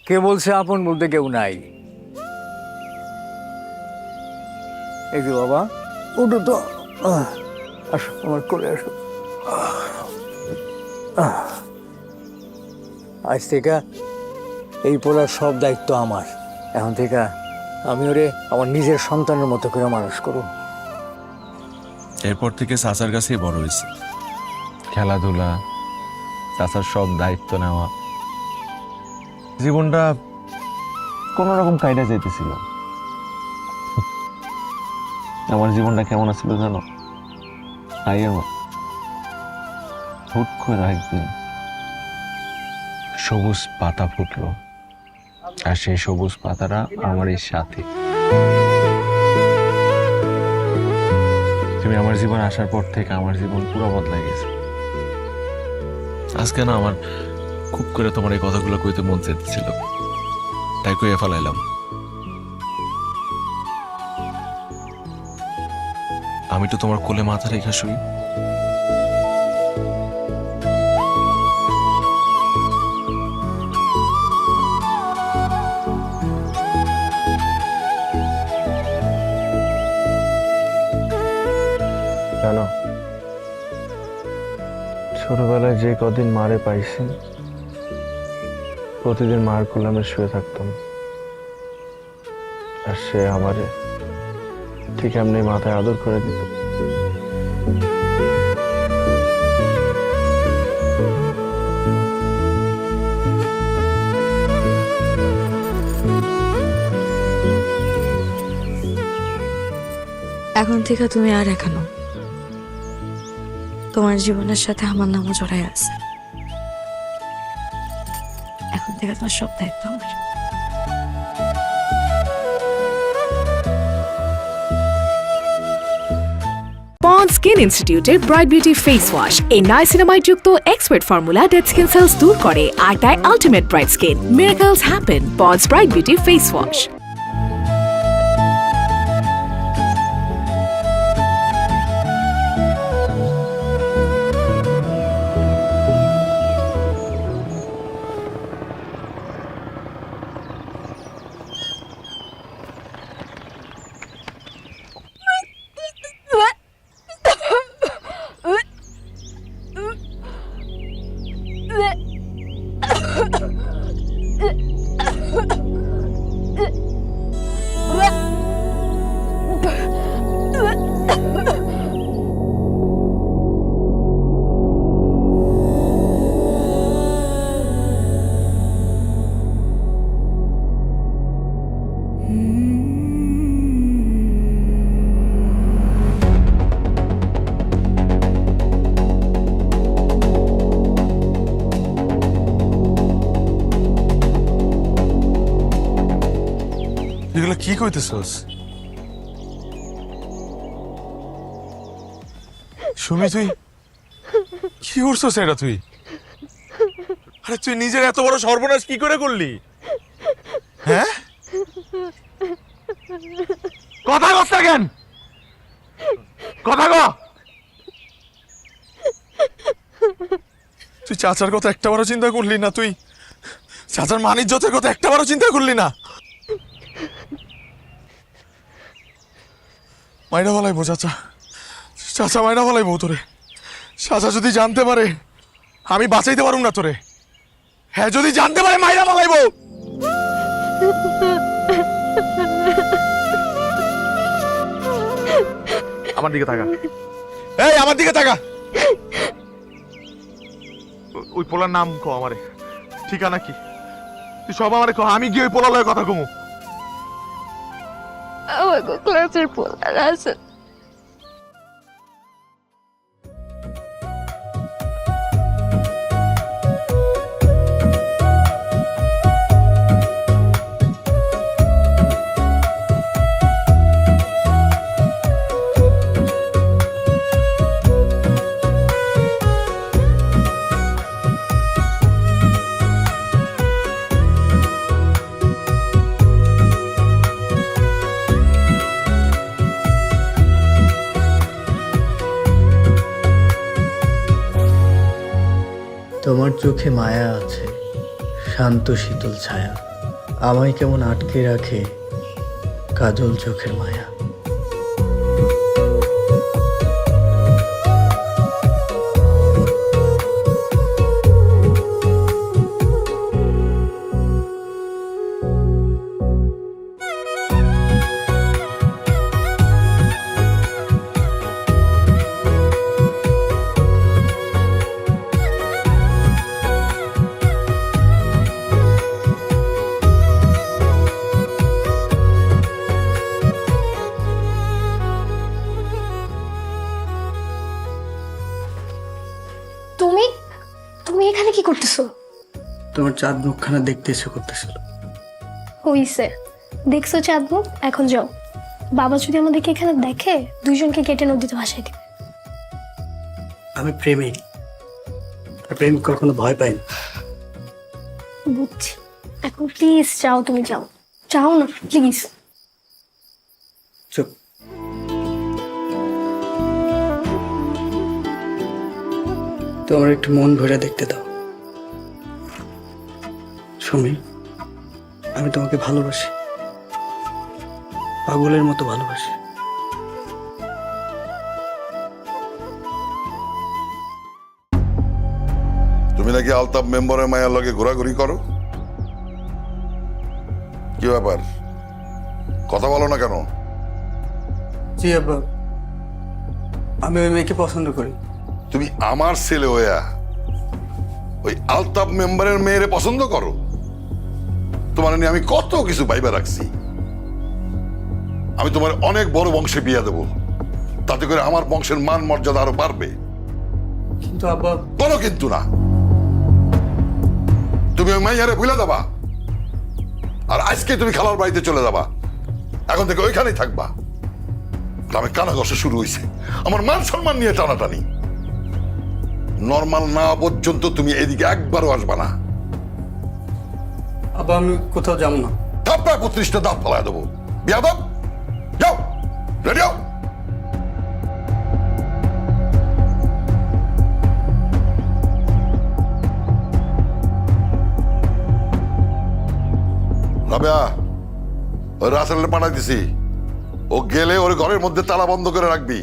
কে বলছে আপন বলতে কেউ নাই? এই যে বাবা, উঠো তো, আসো আমার কোলে আসো। আজ থেকে এই পোলার সব দায়িত্ব আমার। এখন থেকে আমি ওরে আমার নিজের সন্তানের মতো করে মানুষ করব। এরপর থেকে চাচার কাছেই বড় হয়েছে, খেলাধুলা, চাচার সব দায়িত্ব নেওয়া। জীবনটা কোন রকম কায়দা যেতেছিল। আমার জীবনটা কেমন ছিল জানো? তাই আমার হুট করে একদিন সবুজ পাতা ফুটলো, আর সেই সবুজ পাতাটা আমার এই সাথে। তুমি আমার জীবন আসার পর থেকে আমার জীবন পুরো বদলাই গেছে। আজকে না আমার খুব করে তোমার এই কথাগুলো কইতে মন চাইতেছিল, তাই কইয়ে ফেলাইলাম। আমি তো তোমার কোলে মাথা রেখে শুই। জানো, ছোটবেলায় যে কদিন মারে পাইছি, প্রতিদিন মার কোলে আমি শুয়ে থাকতাম, আর সে আমারে ঠিক এমনি মাথায় আদর করে দিত। এখন থেকে তুমি আর এখানো, তোমার জীবনের সাথে আমার নামও জড়াই আছে। এখন থেকে তোমার সব দায়িত্ব আমার। Pond's স্কিন ইনস্টিটিউটের ব্রাইট বিউটি ফেস ওয়াশ এই নাইসিনামাইড যুক্ত expert formula dead skin sales দূর করে আর দেয় ultimate bright skin. Miracles happen ponds bright beauty face wash. এগুলো কি কইতেছস? সুমি তুই কি করছস এটা তুই? আরে তুই নিজের এত বড় সর্বনাশ কি করে করলি? হ্যাঁ, কথা কস না কেন? কথা ক। তুই চাচার কথা একটা বারও চিন্তা করলি না? তুই চাচার মান ইজ্জতের কথা একটা বারও চিন্তা করলি না? মাইরা বলাইবো চাচা, চাচা মাইরা বলাইবো তোরে। চাচা যদি জানতে পারে আমি বাঁচাইতে পারুম না তোরে। হ্যাঁ, যদি জানতে পারে মাইরা বলাইবো। আমার দিকে তাকা, এই আমার দিকে তাকা। ওই পোলার নাম কো আমারে, ঠিকানা কি তুই সব আমারে কো, আমি গিয়ে ওই পোলার লগে কথা কমু। আমার ক্লাসের পোলার আছে। তোমার চোখে মায়া আছে, শান্ত শীতল ছায়া, আমায় কেমন আটকে রাখে কাজল চোখের মায়া। তুমি এখানে কি করতেছো? তোমার চাঁদ মুখখানা দেখতে ইচ্ছে করতেছিল। হইছে, দেখছো চাঁদ মুখ, এখন যাও। বাবা যদি আমাদেরকে এখানে দেখে দুইজনকে কেটে নদীতে ভাসাই দিবে। আমি প্রেমিক, আর প্রেম কখনো ভয় পাই না। বুঝছি, এখন প্লিজ যাও, তুমি যাও, যাও না প্লিজ। চুপ। তোমার একটু মন ভরে দেখতে দাও। সুমি, আমি তোমাকে ভালোবাসি, পাগলের মতো ভালোবাসি। তুমি নাকি আলতাফ মেম্বারের মায়ের লগে ঘোরাঘুরি করো? কি ব্যাপার, কথা বলো না কেন? জি আব্বা, আমি ওই মেয়েকে পছন্দ করি। তুমি আমার ছেলে হইয়া ওই আলতাফ মেম্বারের মেয়েরে পছন্দ করো? তোমার নিয়ে আমি কত কিছু ভাইবা রাখছি। আমি তোমার অনেক বড় বংশে বিয়া দেব, তাতে করে আমার বংশের মান মর্যাদা আরো বাড়বে। কিন্তু আব্বা, কোনো কিন্তু না। তুমি ওই মাইয়ারে ভুলে যাবা, আর আজকে তুমি খালার বাড়িতে চলে যাবা। এখন থেকে ওইখানেই থাকবা। গ্রামে কানাঘষা শুরু হয়েছে, আমার মান সম্মান নিয়ে টানাটানি। নর্মাল না পর্যন্ত তুমি এদিকে একবারও আসবা না। আবার আমি কোথাও যাব না। থাপ্পায় 35টা দাঁত ফেলায় দেবো। বিয়াদব, যাও, রেডি হও। রাবেয়া, ওই রাসেলের পাঠাই দিছি, ও গেলে ওর ঘরের মধ্যে তালা বন্ধ করে রাখবি।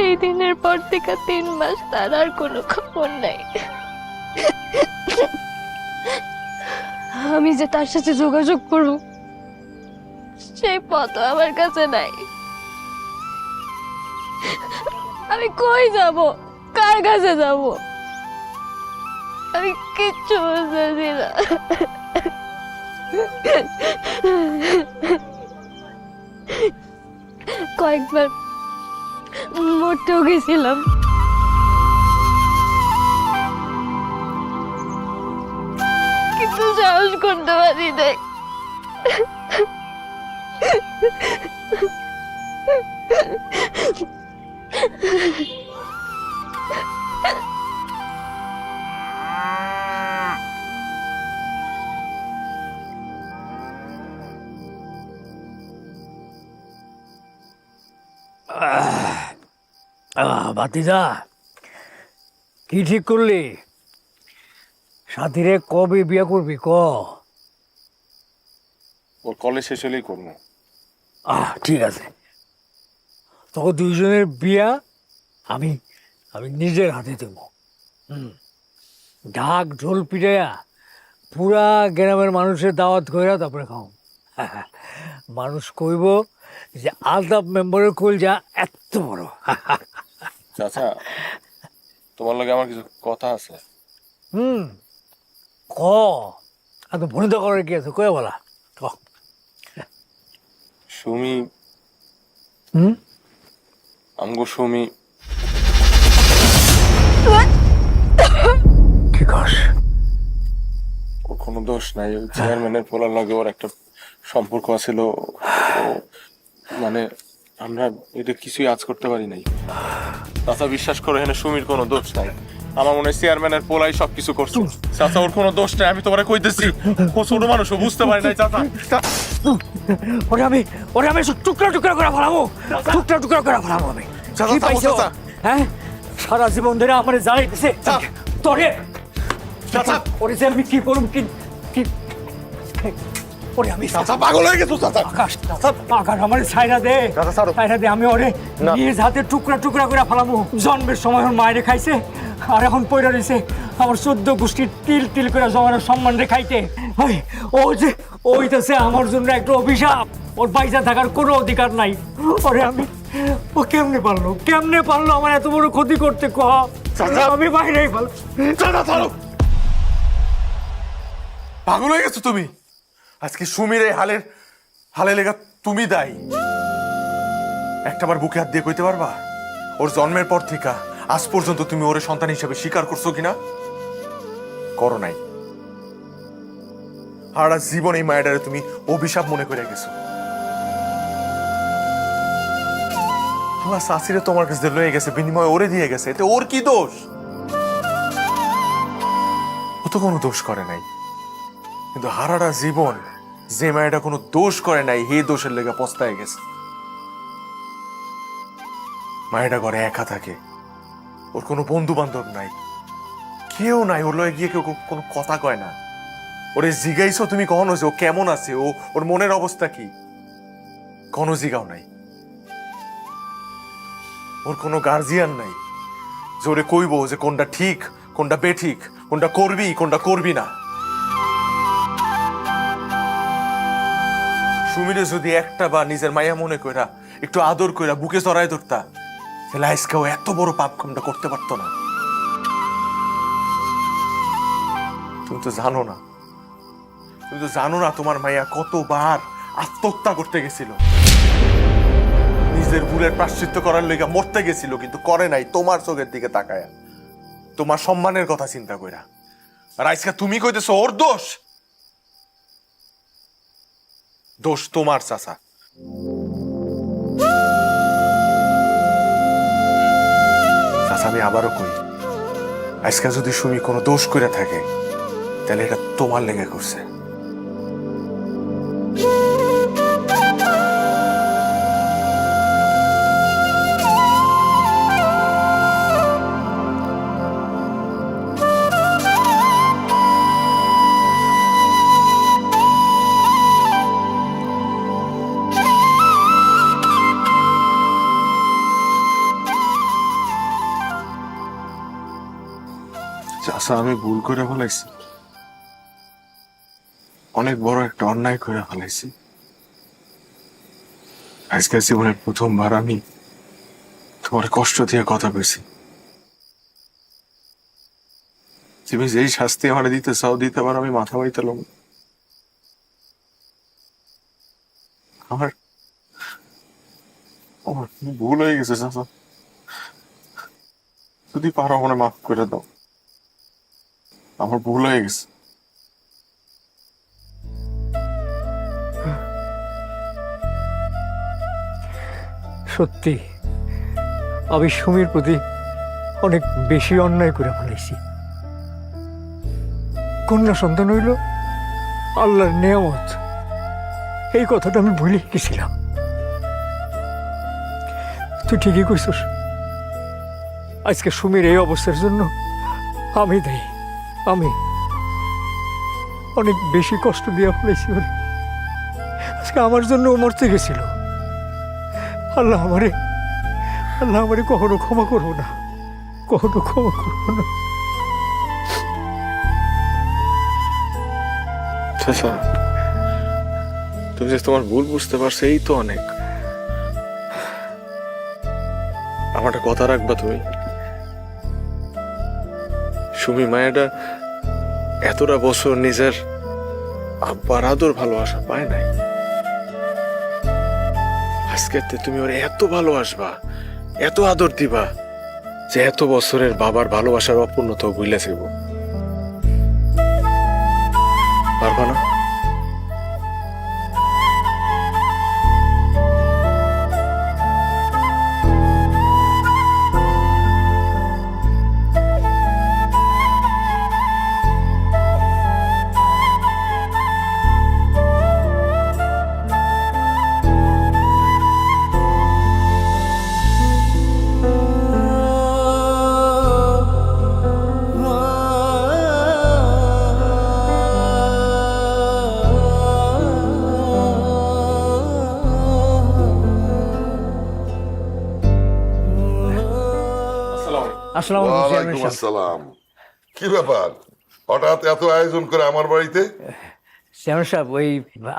এই দিনের পর থেকে 3 মাস তার আর কোনো খবর নাই। আমি যে তার সাথে যোগাযোগ করব সেই পথ আমার কাছে নাই। আমি কই যাব, কার কাছে যাব, আমি কিচ্ছু বুঝতেছি না। কয়েকবার মরতেও গেছিলাম, কিন্তু সাহস করতে পারি নাই। ভাতিজা, কি ঠিক করলি? সাথীরে কবে বিয়ে করবি ক? ওর কলেজ শেষ হলেই করবো। ঠিক আছে, তখন দুইজনের বিয়া আমি আমি নিজের হাতে দেব। ঢাক ঢোল পিটাইয়া পুরা গ্রামের মানুষের দাওয়াত কইরা তারপরে খাও। মানুষ কইব যে আলতাফ মেম্বারের কোল যা এত বড়। চাচা, তোমার লগে আমার কিছু কথা আছে। ক এত ভনিত করার কি আছে, কয়ে বলা। সুমি, আমগো সুমি। কি কস? ওর কোনো দোষ নাই, ওই চেয়ারম্যানের পোলার লগে ওর একটা সম্পর্ক আছিল। মানে আমরা এটা কিছুই আজ করতে পারি নাই। চাচা বিশ্বাস করে, এখানে সুমির কোনো দোষ নাই। আমার মনে হয় চেয়ারম্যানের পোলাই সবকিছু করছে। চাচা, ওর কোনো দোষ নাই, আমি তোমারে কইতেছি। ও ছোট মানুষ, ও বুঝতে পারে নাই। চাচা, ওরে আমি টুকরা টুকরা করে ফেলাবো, টুকরা টুকরা করে ফেলাবো আমি। কি পাইছো? হ্যাঁ, সারা জীবন ধরে আমার জ্বালাইতেছে তোরে। ওরে যে আমি কি করুম, কি ওরে আমি পাগল হয়ে গেছো চাচা। আকাশ আমার ছাইরা দে, ছাইরা দে। আমি ওরে নিজ হাতে টুকরা টুকরা করে ফেলাবো। জন্মের সময় ওর মায়ের খাইছে, আর এখন পয়রা রয়েছে আমার 14 গোষ্ঠীর তিল তিল করে জমানোর সম্মান রে খাইতে। ও যে ওইটাছে আমার জন্য একটা অভিশাপ। ওর পয়সা থাকার কোনো অধিকার নাই। ওরে আমি, ও কেমনে পারলো আমার এত বড় ক্ষতি করতে? কহ, আমি বাইরেই ভালো। পাগল হয়ে গেছো তুমি? আজকে সুমির এই হালে লেগা তুমি দায়ী। একটাবার বুকে হাত দিয়ে কইতে পারবা ওর জন্মের পর থেকে আজ পর্যন্ত তুমি ওরে সন্তান হিসেবে স্বীকার করছো কিনা? করো নাই। আর আজ জীবন এই মায়েরারে তুমি অভিশাপ মনে করে গেছো। আমার শাশুড়ি তোমার কাছে লয়ে গেছে, বিনিময়ে ওরে দিয়ে গেছে, এতে ওর কি দোষ? ও তো কোনো দোষ করে নাই, কিন্তু হারাটা জীবন যে মায়েরা কোনো দোষ করে নাই, হে দোষের লেগে পস্তায় গেছে। মায়েরা ঘরে একা থাকে, ওর কোনো বন্ধু বান্ধব নাই, কেউ নাই, ওর লয়ে গিয়ে কেউ কোনো কথা কয় না। ওরে জিগাইছো তুমি কখনো যে ও কেমন আছে, ওর মনের অবস্থা কি? কোনো জিগাও নাই। ওর কোনো গার্জিয়ান নাই যে ওরে কইব যে কোনটা ঠিক, কোনটা বেঠিক, কোনটা করবি, কোনটা করবি না। সুমিরে যদি একটা বা নিজের মায়া মনে কইরা একটু আদর কইরা বুকে চড়াই ধরতা, তাহলে আজকেও এত বড় পাপ কামটা করতে পারতো না। তুমি তো জানো না, তুমি তো জানো না তোমার মাইয়া কতবার আত্মহত্যা করতে গেছিল, নিজের ভুলের প্রায়শ্চিত্ত করার লেগে মরতে গেছিল, কিন্তু করে নাই তোমার চোখের দিকে তাকায়া, তোমার সম্মানের কথা চিন্তা কইরা। আর আজকে তুমি কইতেছো ওর দোষ? দোষ তোমার চাচা। চাচা আমি আবারও কই, আজকে যদি সুমি কোনো দোষ করে থাকে তাহলে এটা তোমার লেগে করছে। চাচা আমি ভুল করে ফেলাইছি, অনেক বড় একটা অন্যায় করে ফেলাইছি। আজকের জীবনের প্রথমবার আমি তোমার কষ্ট দিয়ে কথা বলছি। তুমি যেই শাস্তি আমার দিতে চাও দিতে পারো, আমি মাথা বাইতালাম। আমার ভুল হয়ে গেছে চাচা, যদি পারো আমার মাফ করে দাও, আমার ভুল হয়ে গেছে। সত্যি আমি সুমির প্রতি অনেক বেশি অন্যায় করে ফেলেছি। কন্যা সন্তান হইল আল্লাহর নেয়ামত, এই কথাটা আমি ভুলে গেছিলাম। তুই ঠিকই কইছিস, আজকে সুমির এই অবস্থার জন্য আমি দায়ী। আমি অনেক বেশি কষ্ট দিয়ে ফেলেছি ওরে। আজকে আমার জন্য ও মরতে গেছিল। আল্লাহ আমারে কখনো ক্ষমা করবো না, কখনো ক্ষমা করবো না। চাচা তুমি যে তোমার ভুল বুঝতে পারছো এই তো অনেক। আমার একটা কথা রাখবা তুমি, সুমি মায়েরা এতটা বছর নিজের আব্বার আদর ভালোবাসা পায় নাই। আজকে তুমি ওর এত ভালোবাসবা, এত আদর দিবা যে এত বছরের বাবার ভালোবাসার অপূর্ণতা ভুলে যাব। পারবা না? ওয়ালাইকুম আসসালাম। কি ব্যাপার, হঠাৎ এত আয়োজন করে আমার বাড়িতে? চেয়ারম্যান সাহেব, ওই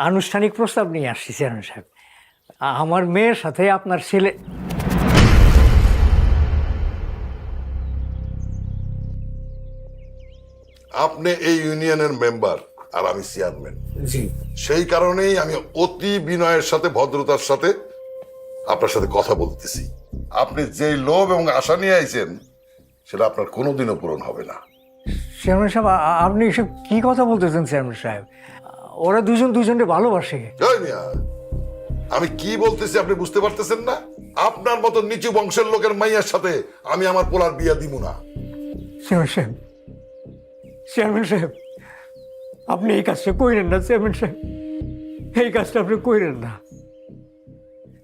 আনুষ্ঠানিক প্রস্তাব নিয়ে আসছি চেয়ারম্যান সাহেব। আমার মেয়ের সাথে আপনার ছেলে। আপনি এই ইউনিয়নের মেম্বার আর আমি চেয়ারম্যান, সেই কারণেই আমি অতি বিনয়ের সাথে ভদ্রতার সাথে আপনার সাথে কথা বলতেছি। আপনি যেই লোভ এবং আশা নিয়ে আইছেন সেটা আপনার কোনোদিনও পূরণ হবে না। চেয়ারম্যান সাহেব, আপনি এসব কি কথা বলতেছেন চেয়ারম্যান সাহেব? ওরা দুজন দুজনকে ভালোবাসে। আমি কি বলতেছি আপনি বুঝতে পারতেছেন না? আপনার মতো নিচু বংশের লোকের মাইয়ার সাথে আমি আমার পোলার বিয়া দিব না। চেয়ারম্যান সাহেব, চেয়ারম্যান সাহেব, আপনি এই কাজটা কইরেন না চেয়ারম্যান সাহেব, এই কাজটা আপনি কইরেন না।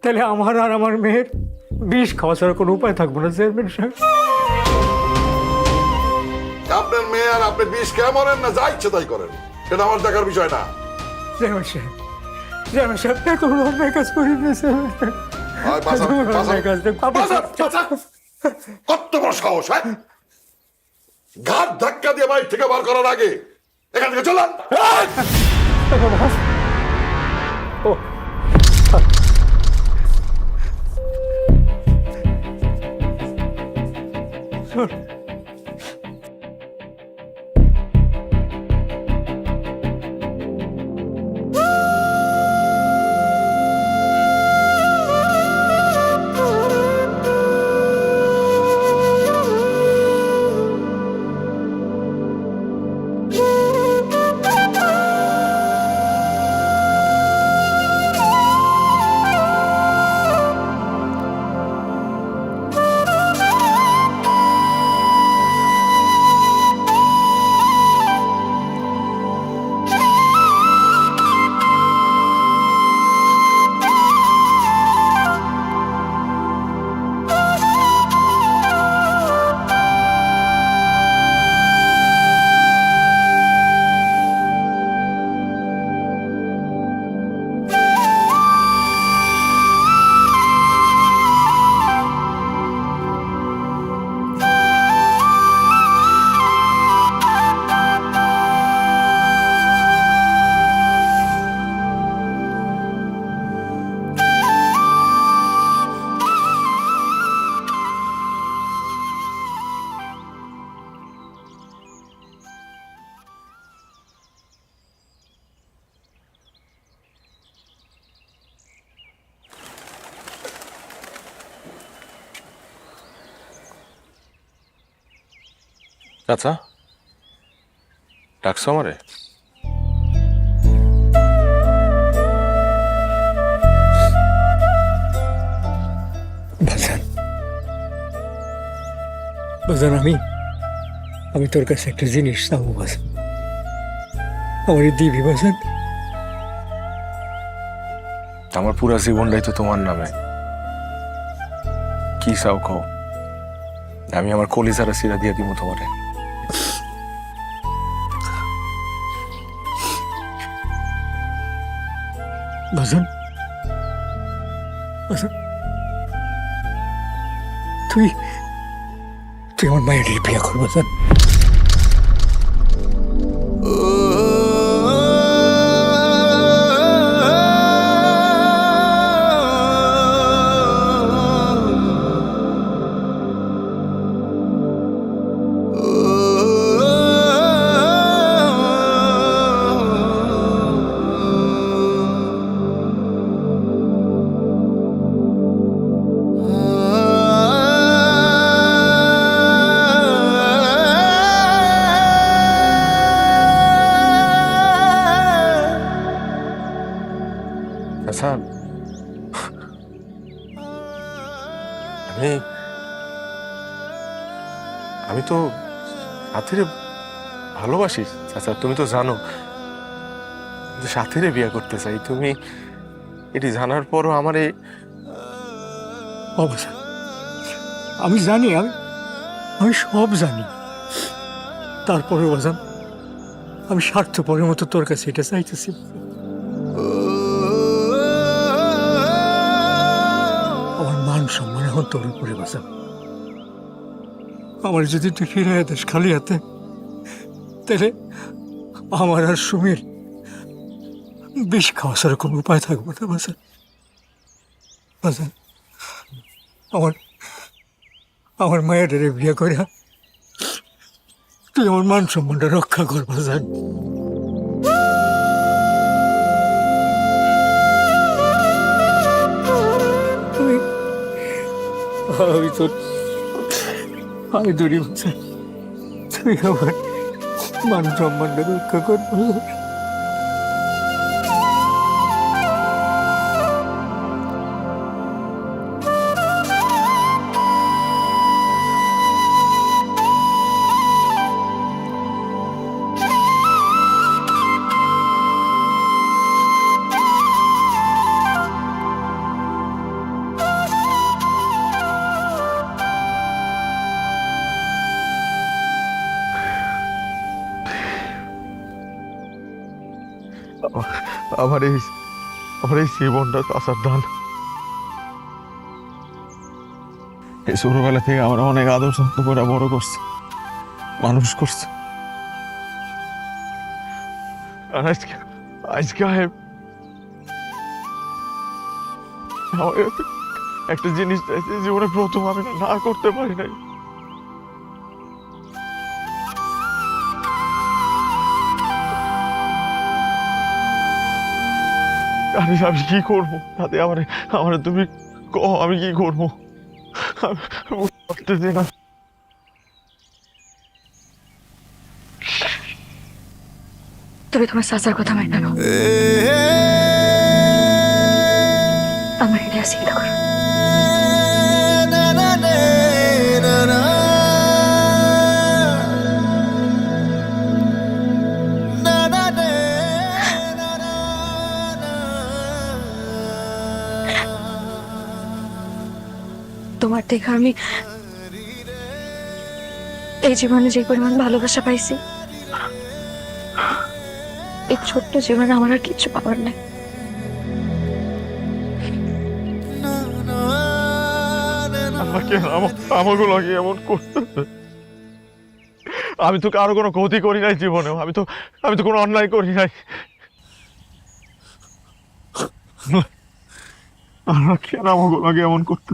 তাহলে আমার আর আমার মেয়ের বিষ খাওয়া ছাড়া কোনো উপায় থাকবো না চেয়ারম্যান সাহেব। আপনার মেয়ে আর আপনি বিষ খেয়ে মরেন না, যা ইচ্ছে তাই করেন, সেটা আমার দেখার বিষয় না। চেয়ারম্যান সাহেব, চেয়ারম্যান সাহেব, এত বড় অন্যায় কাজ করি না চেয়ারম্যান সাহেব। কত বড় সাহস! ঘাট ধাক্কা দিয়ে বাড়ি থেকে বার করার আগে এখান থেকে চলান। ও আচ্ছা, ডাকছো আমারে? বাজান, বাজান, আমি তোর কাছে একটা জিনিস চাবো বাজান। আমার দিবি বাজান? আমার পুরা জীবনটাই তো তোমার নামে। কি চাও কও, আমি আমার কলিজারা সিরা দিয়ে দিব তোমারে। বাজান, বাজান, তুই আমার মায়ের বিয়ে কর বাজান। আচ্ছা, আমি তো সাথীরে ভালোবাসি চাচা, তুমি তো জানো। সাথীরে বিয়ে করতে চাই, তুমি এটি জানার পরও আমার এই অবস্থা আমি জানি, আমি সব জানি। তারপরে বাজান, আমি স্বার্থপরের মতো তোর কাছে এটা চাইতেছি। আমার মান সম্মান এখন তোর উপরে বাজান। আমার যদি তুই ফিরে দিস খালি হাতে, তাহলে আমার আর সুমির বিষ খাওয়া ছাড়া কোনো উপায় থাকবে না বাজান। বাজান, আমার মায়ের বিয়ে করে তুই আমার মান সম্মানটা রক্ষা কর বাজান। আমি দূরে বাজান, তুই আমার মান সম্মানটা রক্ষা কর বাজান। আমার এই জীবনটা চাচার দান। এই ছোটবেলা থেকে আমরা অনেক আদর যত্ন করে বড় করছে, মানুষ করছে। আর আজকে আমার একটা জিনিস চাইছে, জীবনে প্রথম আমি না করতে পারি নাই। আমি কি করবো তাতে? আমার তুমি কও আমি কি করবো? করতেছি না। তুমি তোমার চাচার কথা মাইনা নাও, আমার নিয়ে চিন্তা করো। তোমার দেখা আমি এই জীবনে যে পরিমাণ ভালোবাসা পাইছি, এই ছোট্ট জীবনে আমার আর কিছু পাওয়ার নেই। আমাকে আমাকে লাগে এমন করতেছে। আমি তো কারো কোনো ক্ষতি করি নাই জীবনেও, আমি তো কোনো অন্যায় করি নাই। আমার কেন আমাকে লাগে এমন করতে?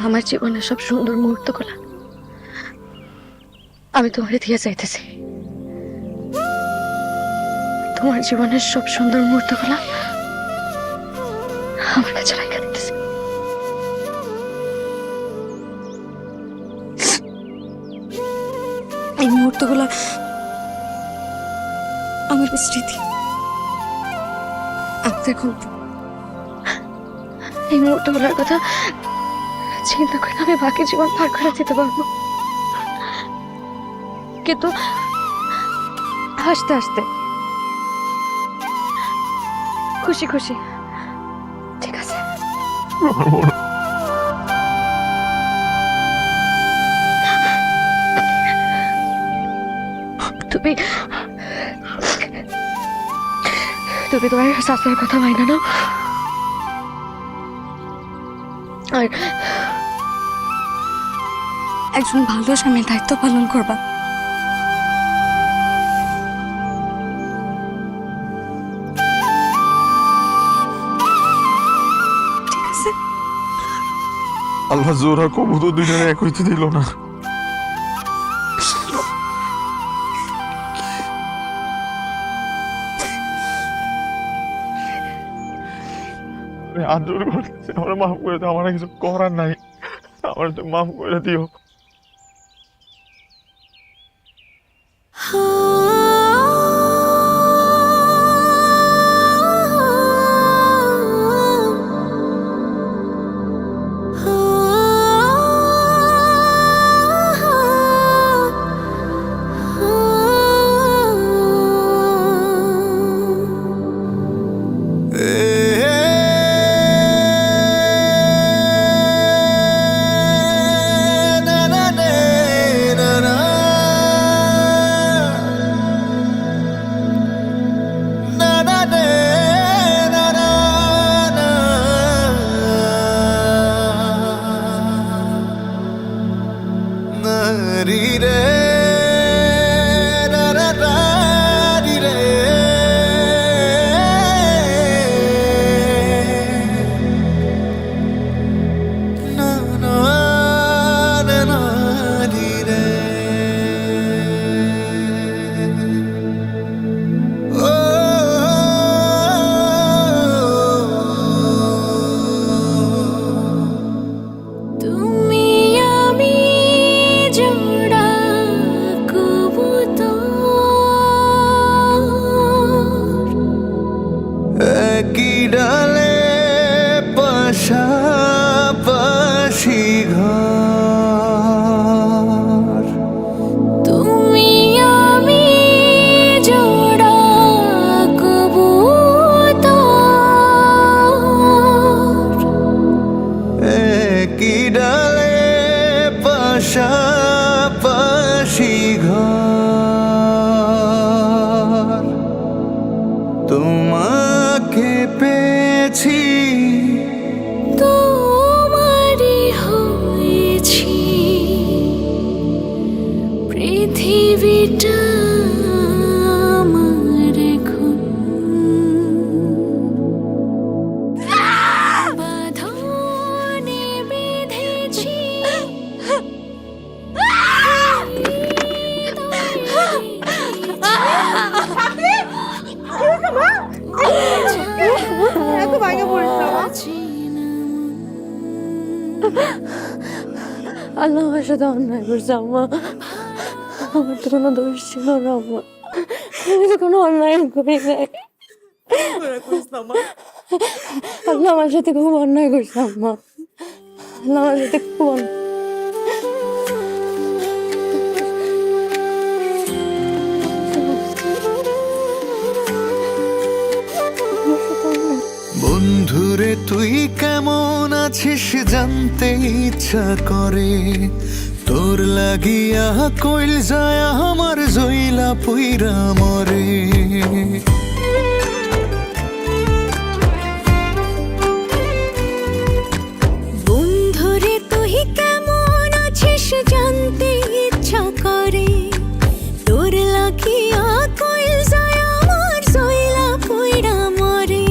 আমার জীবনের সব সুন্দর মুহূর্তগুলো আমি তোমারে দিয়ে চাইতেছি। তোমার জীবনের সব সুন্দর মুহূর্তগুলো আমার কাছে রাখা দিতেছি। এই মুহূর্তগুলো আমার স্মৃতি, আপনার গল্প। এই মুহূর্তগুলোর কথা চিন্তা করে আমি বাকি জীবন পার করে যেতে পারবো, কিন্তু হাসতে হাসতে, খুশি খুশি। ঠিক আছে? তুমি তুমি তোমার শাশুড়ির কথা মাইনা নাও, আর একজন ভালো স্বামীর দায়িত্ব পালন করবা। ঠিক আছে? আল্লাহ জোরা কবু তো দুজনে এক হইতে দিল না। হাত জোর করতেছি, আমার মাফ করে দিও। আমার কিছু করার নাই, আমার তো মাফ করে দিও। না এটা আমার এখন বাঁধনে বেঁধেছি আল্লাহ আমার সাথে অন্যায় করছে আম্মা। আমার তো কোনো দোষ ছিল না আম্মা, আমি তো কোনো অন্যায় করি নাই। আল্লাহ আমার সাথে খুব অন্যায় করছে আম্মা, আল্লাহ আমার সাথে খুব বন্ধুরে তুই কেমন আছিস জানতে ইচ্ছা করে, তোর লাগিয়া কইল যায় আমার জইলা পুইরা মরে। বন্ধুরে তুই কেমন আছিস জানতে ইচ্ছা করে, তোর লাগিয়া কইল যায় আমার জইলা পুইরা মরে।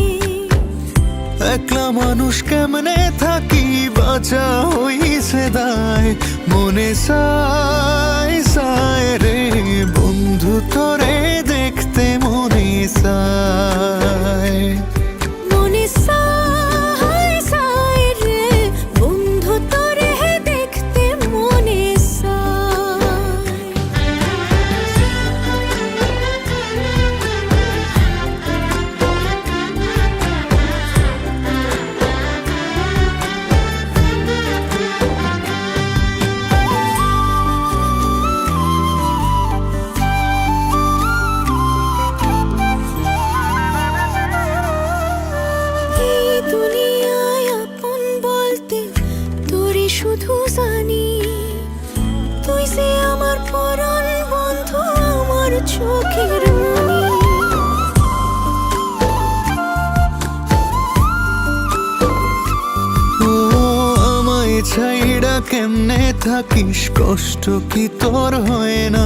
একলা মানুষ কেমনে থাকি বাঁচা হইছে দায়, মনে সায় সায় রে বন্ধু তোরে দেখতে মনে সায়। মনে সায় সায় রে বন্ধু তোরে দেখতে মনে সায়। এই দুনিয়ায় আপন বলতে তোরে শুধু জানি, তুই যে আমার পরাণ বন্ধু, আমার চোখের মনি। ও আমায় ছাইড়া কেমনে থাকিস, কষ্ট কি তোর হয় না?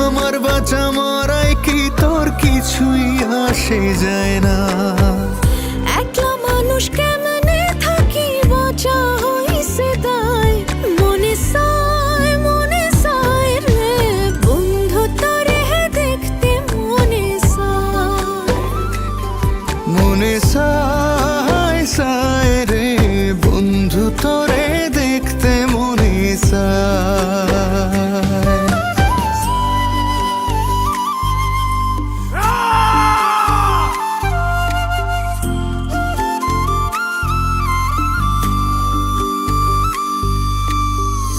আমার বাঁচা মরাই কি তোর কিছুই আসে যায় না? একলা মানুষ কেমনে থাকি বাঁচা হইছে দায়, মনে সায় রে বন্ধু তোরে দেখতে মনে সায়। মনে সায় সায় রে বন্ধু তোরে দেখতে মনে সায়।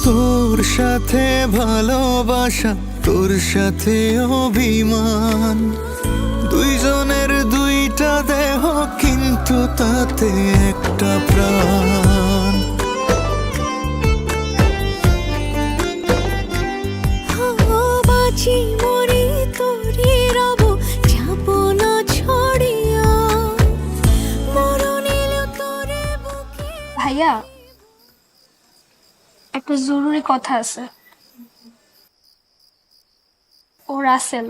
তোর সাথে ভালোবাসা, তোর সাথে অভিমান, দুইজনের দুইটা দেহ কিন্তু তাতে একটা প্রাণ। বাঁচি মরি তোরে রব, যাব না ছড়িয়া মরণ এলো তোরে বুকে। ভাইয়া একটা জরুরি কথা আছে। ও রাসেল।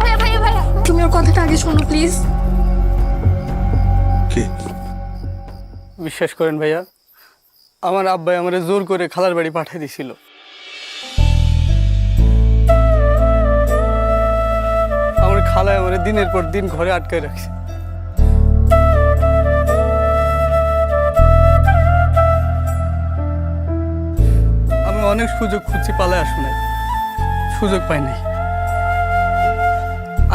ভাইয়া ভাইয়া ভাইয়া তুমি ওর কথাটা আগে শোনো প্লিজ। কি বিশ্বাস করেন ভাইয়া, আমার আব্বাই আমারে জোর করে খালার বাড়ি পাঠিয়ে দিছিল। আমার খালায় আমারে দিনের পর দিন ঘরে আটকায় রাখছে। আমি অনেক সুযোগ খুঁজছি, পালায় আসু নাই, সুযোগ পাই নাই।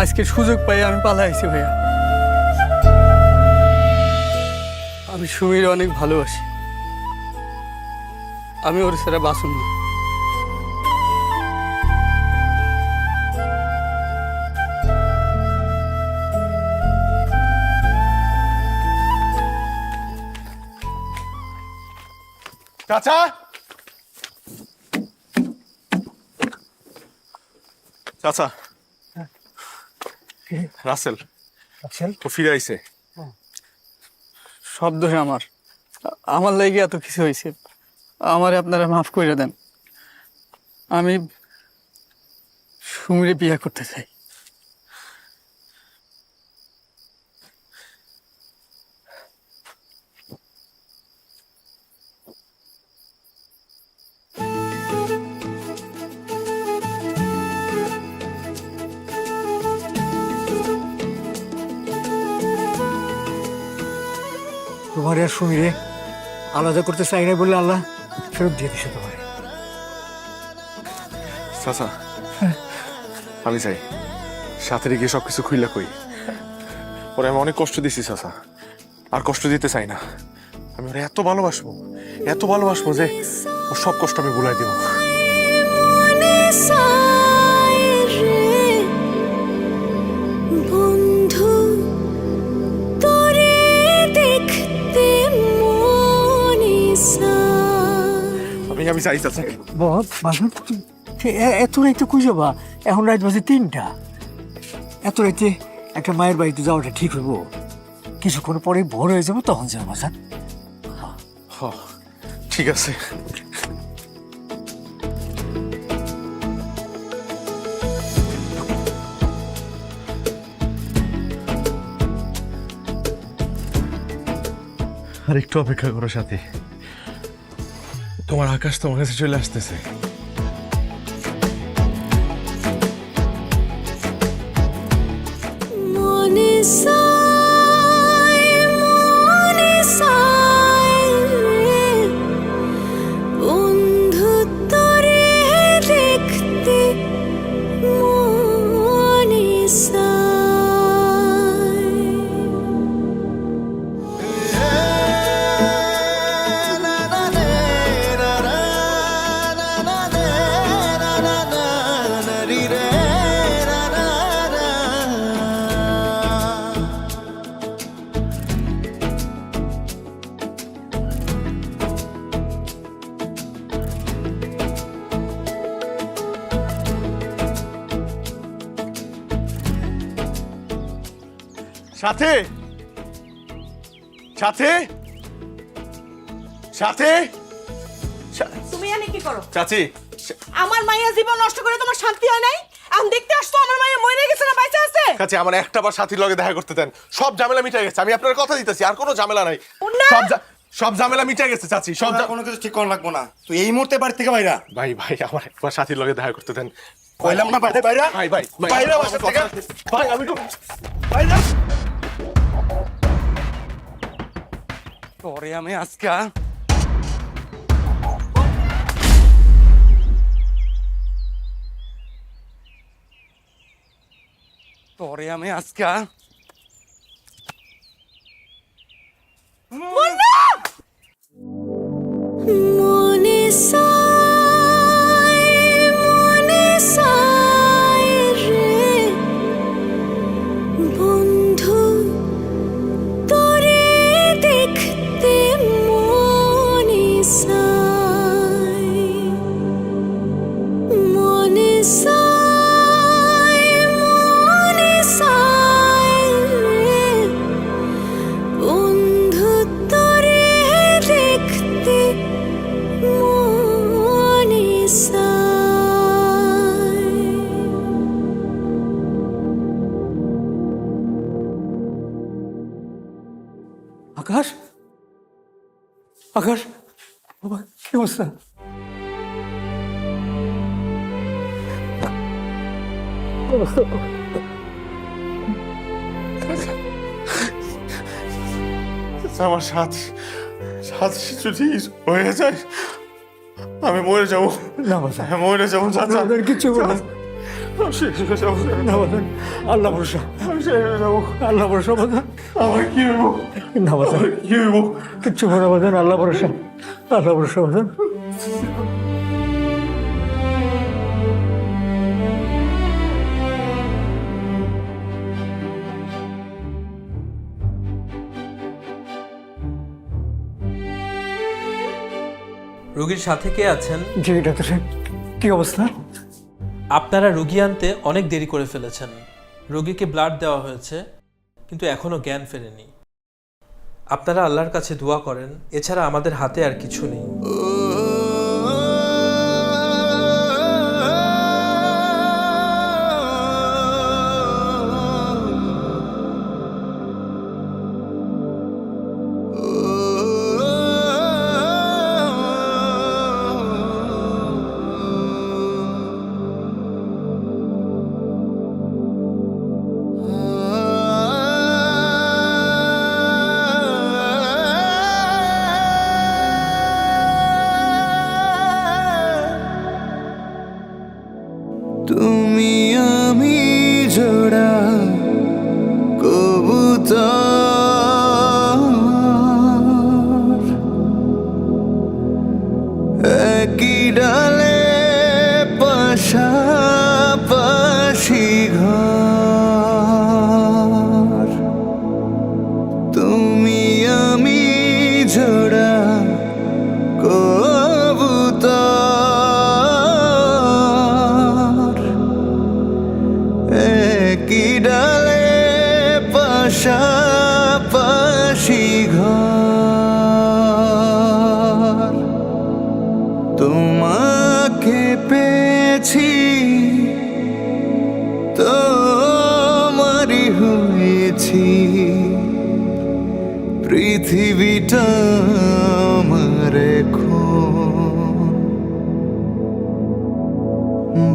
আজকে সুযোগ পাই আমি পালায় আইছি ভাইয়া। আমি সুমির অনেক ভালোবাসি, আমি ওর ছাড়া বাঁচুন না। চাচা, চাচা, রাসেল ও ফিরে আইছে। সব দোষে আমার, আমার লাগে এত কিছু হয়েছে। আমারে আপনারা মাফ করে দেন। আমি সুমিরে বিয়ে করতে চাই। তোমার আর সুমিরে আলাদা করতে চাই না বললে আল্লাহ ফেরত দিয়ে দিছে তোমার। চাচা আমি চাই সাথে গিয়ে সবকিছু খুইলা কই। ওরে আমি অনেক কষ্ট দিছি চাচা, আর কষ্ট দিতে চাই না। আমি ওরে এত ভালোবাসবো যে ওর সব কষ্ট আমি ভুলাই দিব। আমি চাই চাচা। এত রাইতে কই যাবা? এখন রাত বাজে 3টা। এত রাইতে একটা মায়ের বাড়িতে যাওয়াটা ঠিক হইব? কিছুক্ষণ পরে ভোর হয়ে যাবো, তখন যাবো বাজান। ঠিক আছে। আর একটু অপেক্ষা করো সাথী, তোমার আকাশ তোমার কাছে চলে আসতেছে। সাথে সাথে সাথে তুমি এনে কি করো? চাচি, আমার মাইয়া জীবন নষ্ট করে তোমার শান্তি হয় নাই? আমি দেখতে আসতো আমার মাইয়া মরে গেছে না বাইচা আছে? চাচি আমার একটা বার সাথীর লগে দেখা করতে দেন, সব ঝামেলা মিটে গেছে। আমি আপনার কথা দিতেছি, আর কোনো ঝামেলা নাই। সব ঝামেলা মিটে গেছে চাচি। সব কোনো কিছু ঠিক করা লাগবো না, তুই এই মুহূর্তে বাড়ি থেকে বাইরা। ভাই আমার একবার সাথীর লগে দেখা করতে দেন। কইলাম না বাইরে বাইরা। ভাই বাইরে বাসা থেকে ভাই আমি তো বাইরে। তোরে আমি আজকে আকাশ, আকাশ বাবা, কি অবস্থা? আমার সাথ যদি হয়ে যায় আমি মরে যাবো। না বাবা, মরে যাবো চাচা। কিছু না বাজান, আল্লাহ ভরসা। আল্লাহ ভরসা বাজান। আমার কি হইব? না বাজান, কি হইব? কিচ্ছু না বাজান, আল্লাহ ভরসা। আল্লাহ ভরসা বাজান। রোগীর সাথে কে আছেন? জি ডাক্তার সাহেব, কি অবস্থা? আপনারা রোগী আনতে অনেক দেরি করে ফেলেছেন। রোগীকে ব্লাড দেওয়া হয়েছে, কিন্তু এখনো জ্ঞান ফেরেনি। আপনারা আল্লাহর কাছে দোয়া করেন, এছাড়া আমাদের হাতে আর কিছু নেই। পাশাপাশি ঘর তোমাকে পেয়েছি তোমারই হয়েছি পৃথিবীটা আমার এখন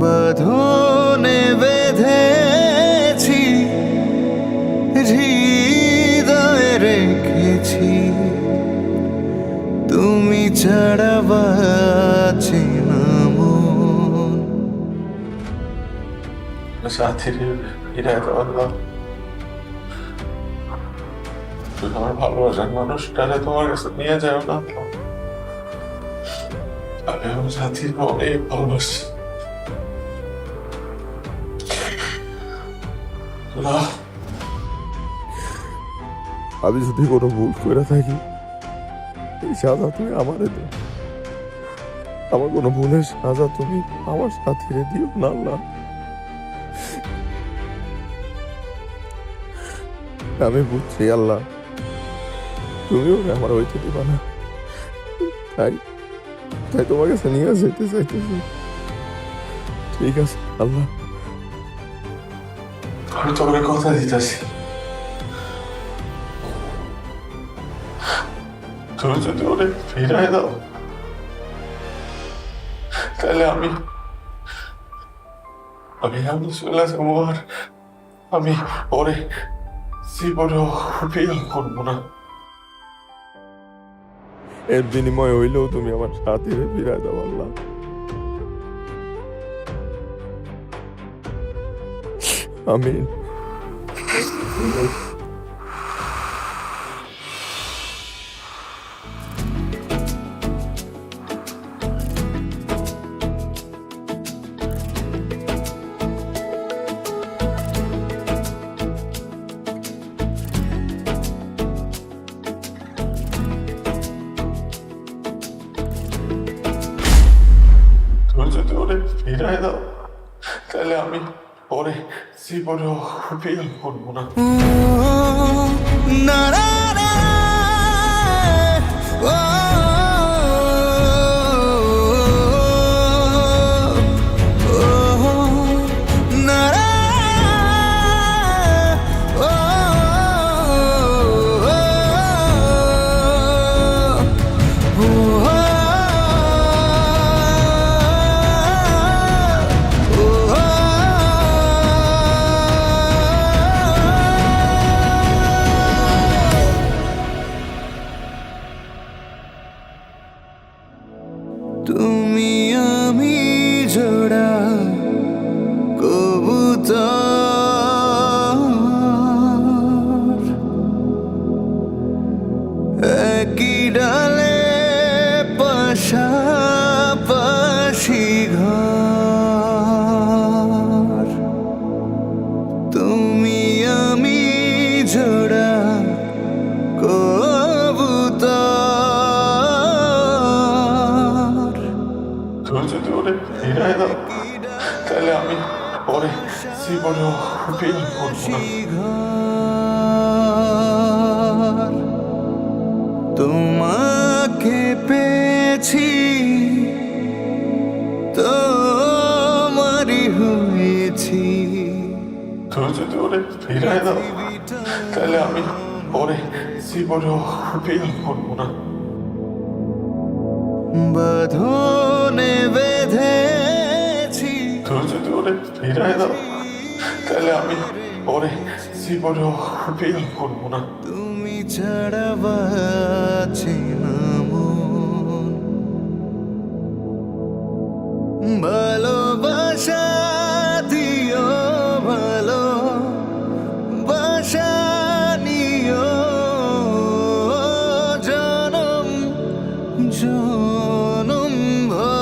বাঁধনে বেঁধেছি হৃদয়ে রেখেছি তুমি ছাড়া বাঁচে না মন সাথী হৃদয় আল্লাহ তুমি আমার ভালোবাসার মানুষটারে তোমার কাছে নিয়ে যাও না আমি আমার সাথীর অনেক ভালোবাসি আমি যদি কোনো ভুল করে থাকি এই সাজা তুমি আমারে দে আমার কোনো ভুলের সাজা তুমি আমার সাথীরে দিও না আল্লাহ আমি বুঝছি আল্লাহ তুমিও আমার হইতে দিবা না তাই তাই তোমার কাছে নিয়ে যেতে চাইতেছি ঠিক আছে আল্লাহ আমি তোমার কথা দিতেছি তুমি যদি ওরে ফিরাই দাও তাহলে আমি চলে যাবো আর আমি ওরে জীবনেও বিয়ে করবো না এর বিনিময় হইলেও তুমি আমার সাথীরে ফিরাই দাও আল্লাহ আমিন তুমি যদি ওরে ফিরাই দাও তাহলে আমি ওরে জীবনেও বিয়ে করবো না না না না ও না না তুমি আমি জোড়া কবুতর একই ডালে পাশাপাশি ঘর তুমি আমি জোড়া তুমি যদি ওরে ফিরাই দাও তাহলে আমি ওরে জীবনেও বিয়ে করবো না ঘর তোমাকে পেয়েছি তোমারই হয়েছি তুমি যদি ওরে ফিরাই দাও তাহলে আমি ওরে জীবনেও বিয়ে করবো না বাঁধনে বেঁধেছি তুমি যদি ওরে ফিরাই দাও তাহলে আমি ওরে জীবনেও বিয়ে করবো না তুমি ছাড়া বাঁচে না মন ভালোবাসা দিও ভালো বাসা নিও জনম জনম ভর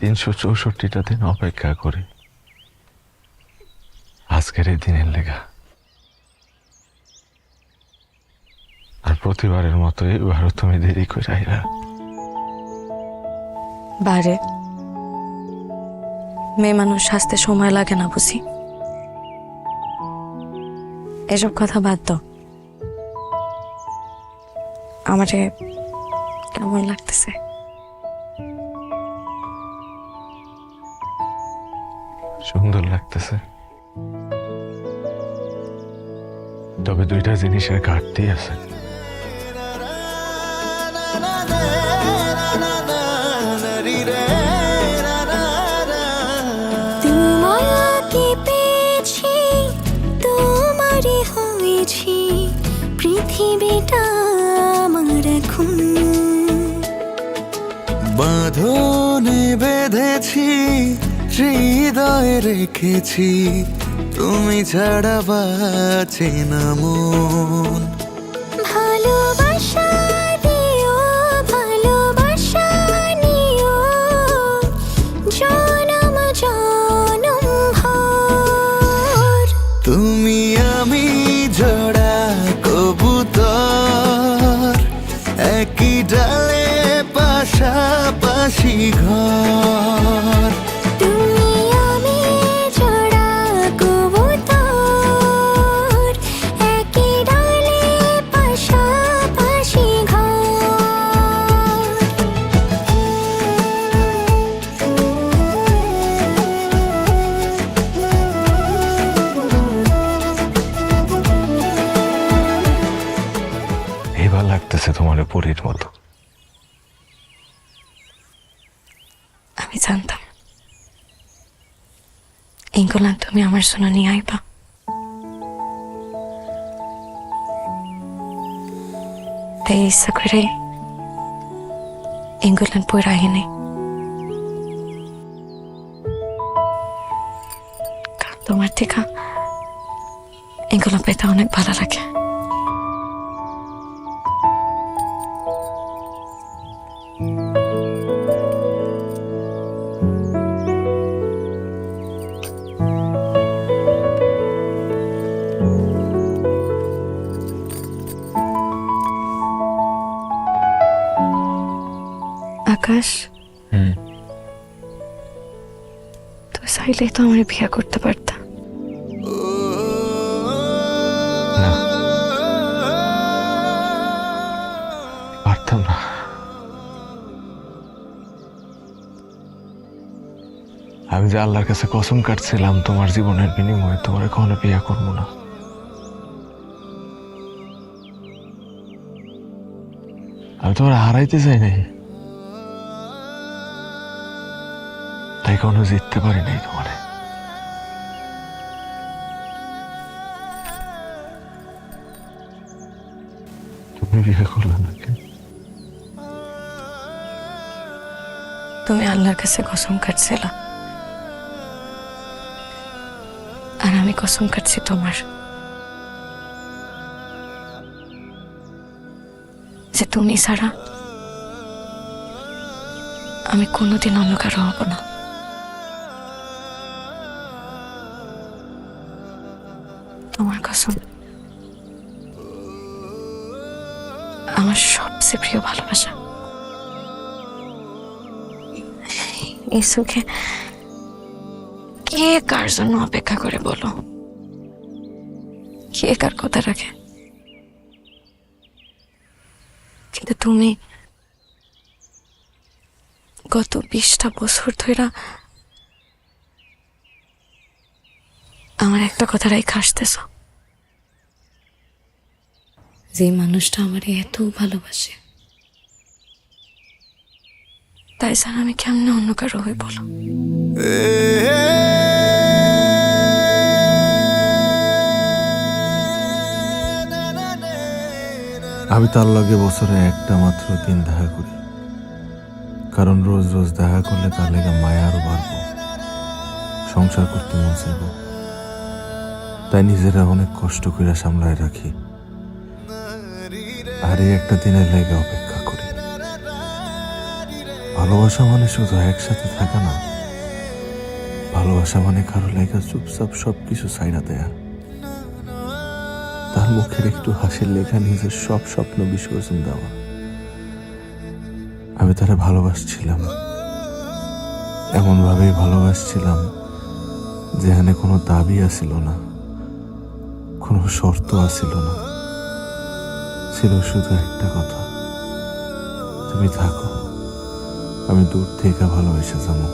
364টা দিন অপেক্ষা করি আজকের এই দিনের লেগা। আর প্রতিবারের মতো এবারও তুমি দেরি করে আইলা। বারে মেয়ে মানুষ আসতে সময় লাগে না বুঝি। এসব কথা বাদ দাও, আমারে কেমন লাগতেছে? সুন্দর লাগতেছে, তবে দুইটা জিনিসের ঘাটতি আছে। তোমাকে পেয়েছি, তোমারই হয়েছি, পৃথিবীটা আমার এখন। বাঁধনে বেঁধেছি, হৃদয়ে রেখেছি, তুমি ছাড়া বাঁচে না মন। ভালোবাসা দিও, ভালোবাসা নিও, জনম জনম ভর। তুমি আমি জোড়া কবুতর, একই ডালে পাশাপাশি ঘর। তুমি আমি জোড়া কবুতর, একই ডালে পাশাপাশি ঘর। এবার লাগতেছে তোমার পরীর মতো। আমি জানতাম এইগুলা তুমি আমার জন্য নিয়ে আইবা। তাই ইচ্ছা করে ইংল্যান্ড পড়ে আইনি। তোমার থেকে এগুলো পেতে অনেক ভালো লাগে। আকাশ, তুই চাইলেই তো আমার বিয়ে করতে পারতা। পারতাম না। আমি যে আল্লাহর কাছে কসম কাটছিলাম তোমার জীবনের বিনিময়ে তোমার কখনো বিয়ে করবো না। আমি তোমার হারাইতে চাই নাই, তাই কোনো জিততে পারি নাই তোমারে। তুমি বিয়ে করলে না কেন? তুমি আল্লাহর কাছে কসম কাটছিল, আর আমি কসম কাটছি তোমার, যে তুমি ছাড়া আমি কোনোদিন অন্য কারো হব না। তোমার কসম আমার সবচেয়ে প্রিয় ভালোবাসা। এই সুখে কে কার জন্য অপেক্ষা করে বলো? কে কার কথা রাখে? কিন্তু তুমি গত 20টা বছর ধরে আমার একটা কথা রাইখা আসতেছ, যে মানুষটা আমার এত ভালোবাসে, তাই স্যার আমি কেমনে অন্য কারো হয়ে বলো? আমি তার লগে বছরে একটা মাত্র দিন দেখা করি, কারণ রোজ রোজ দেখা করলে তার লেগে মায়া আরো বাড়বো, সংসার করতে মন চাইব। তাই নিজেরা অনেক কষ্ট করে সামলায় রাখি, আর এই একটা দিনের লেগে অপেক্ষা করি। ভালোবাসা মানে শুধু একসাথে থাকা না, ভালোবাসা মানে কারো লেখা চুপচাপ সবকিছু ছাইড়া দেয়া, তার মুখের একটু হাসির লেখা নিজের সব স্বপ্ন বিসর্জন দেওয়া। আমি তারা ভালোবাসছিলাম, এমন ভাবেই ভালোবাসছিলাম যেখানে কোনো দাবি আসিল না, কোনো শর্ত আসিল না, ছিল শুধু একটা কথা, তুমি থাকো, আমি দূর থেকে ভালোবেসে যাবো।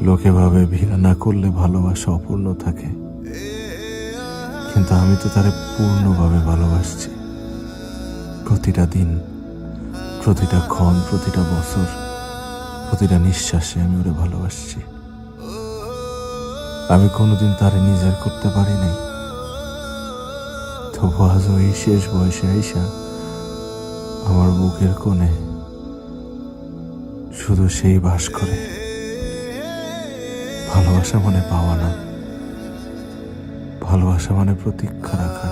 লোকে ভাবে ভিড়া না করলে ভালোবাসা অপূর্ণ থাকে, কিন্তু আমি তো তারে পূর্ণভাবে ভালোবাসছি। প্রতিটা দিন, প্রতিটা ক্ষণ, প্রতিটা বছর, প্রতিটা নিঃশ্বাসে আমি ওরে ভালোবাসছি। আমি কোনোদিন তারে নিজের করতে পারি নাই, তবু আজ এই শেষ বয়সে আইসা আমার বুকের কোণে শুধু সেই বাস করে। ভালোবাসা মানে পাওয়া না, ভালোবাসা মানে প্রতীক্ষা রাখা,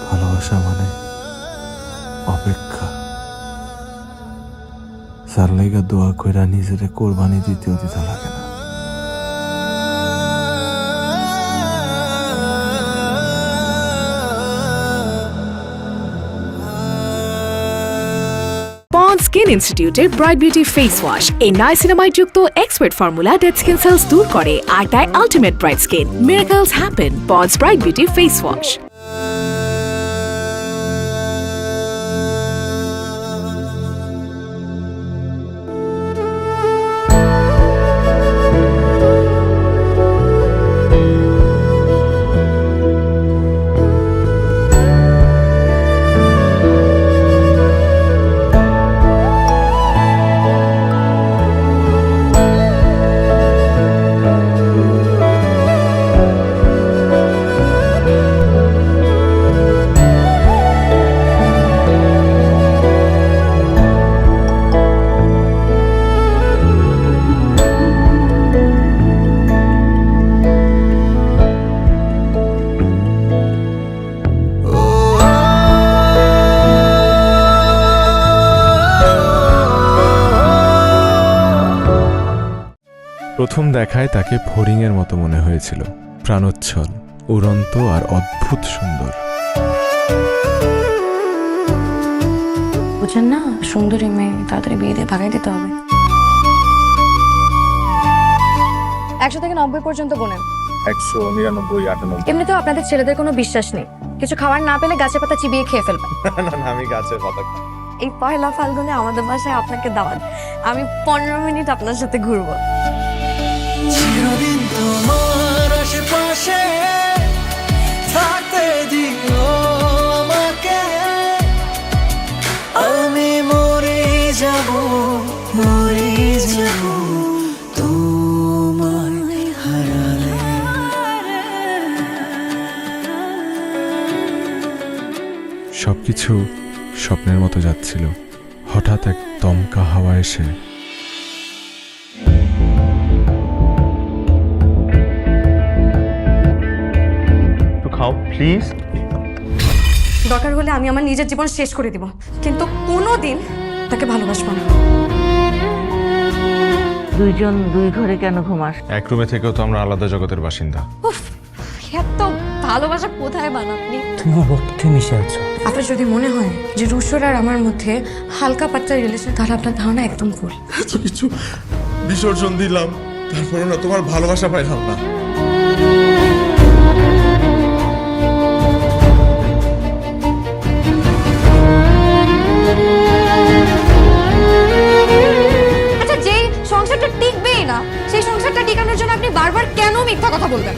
ভালোবাসা মানে অপেক্ষা। যার লাইগা দোয়া কইরা নিজেরে কোরবানি দিতেও দিতে লাগে না। পন্ডস স্কিন ইনস্টিটিউটের ব্রাইট বিউটি ফেস ওয়াশ এই নাইসিনামাইড যুক্ত expert formula dead skin sales দূর করে আর দেয় ultimate bright skin. Miracles happen. Ponds bright beauty face wash. প্রথম দেখায় তাকে ফড়িংয়ের মতো মনে হয়েছিল, প্রাণোচ্ছল, উড়ন্ত আর অদ্ভুত সুন্দর। বুঝেন না, সুন্দরী মেয়ে তাড়াতাড়ি বিয়ে দিয়ে ভাগাই দিতে হবে। 100 থেকে 90 পর্যন্ত গোনেন। 199, 98। এমনিতেও আপনাদের ছেলেদের কোনো বিশ্বাস নেই, কিছু খাবার না পেলে গাছের পাতা চিবিয়ে খেয়ে ফেলবেন। না না, আমি গাছের পাতা খাই। এই পয়লা ফাল্গুনে আমাদের বাসায় আপনাকে দাওয়াত, আমি 15 মিনিট আপনার সাথে ঘুরবো। চিরদিন তোমার আশেপাশে থাকতে দিও আমাকে, আমি মরে যাব তোমায় হারালে। সবকিছু স্বপ্নের মতো যাচ্ছিল, হঠাৎ এক দমকা হাওয়া এসে খাও প্লিজ। দরকার হলে আমি আমার নিজের জীবন শেষ করে দিব, কিন্তু কোনোদিন তাকে ভালোবাসবো না। দুইজন দুই ঘরে কেন ঘুমাস? এক রুমে থেকেও তো আমরা আলাদা জগতের বাসিন্দা। উফ, এত ভালোবাসা কোথায় বান আপনি? তুমি রক্তে মিশে আছো। আপনার যদি মনে হয় যে রুশোর আর আমার মধ্যে হালকা পাতলা রিলেশন, তাহলে আপনার ধারণা একদম ভুল। এত কিছু বিসর্জন দিলাম, তারপরে না তোমার ভালোবাসা পাইলাম না। আচ্ছা, যে সংসারটা টিকবেই না, সেই সংসারটা টিকানোর জন্য আপনি বারবার কেন মিথ্যা কথা বলবেন?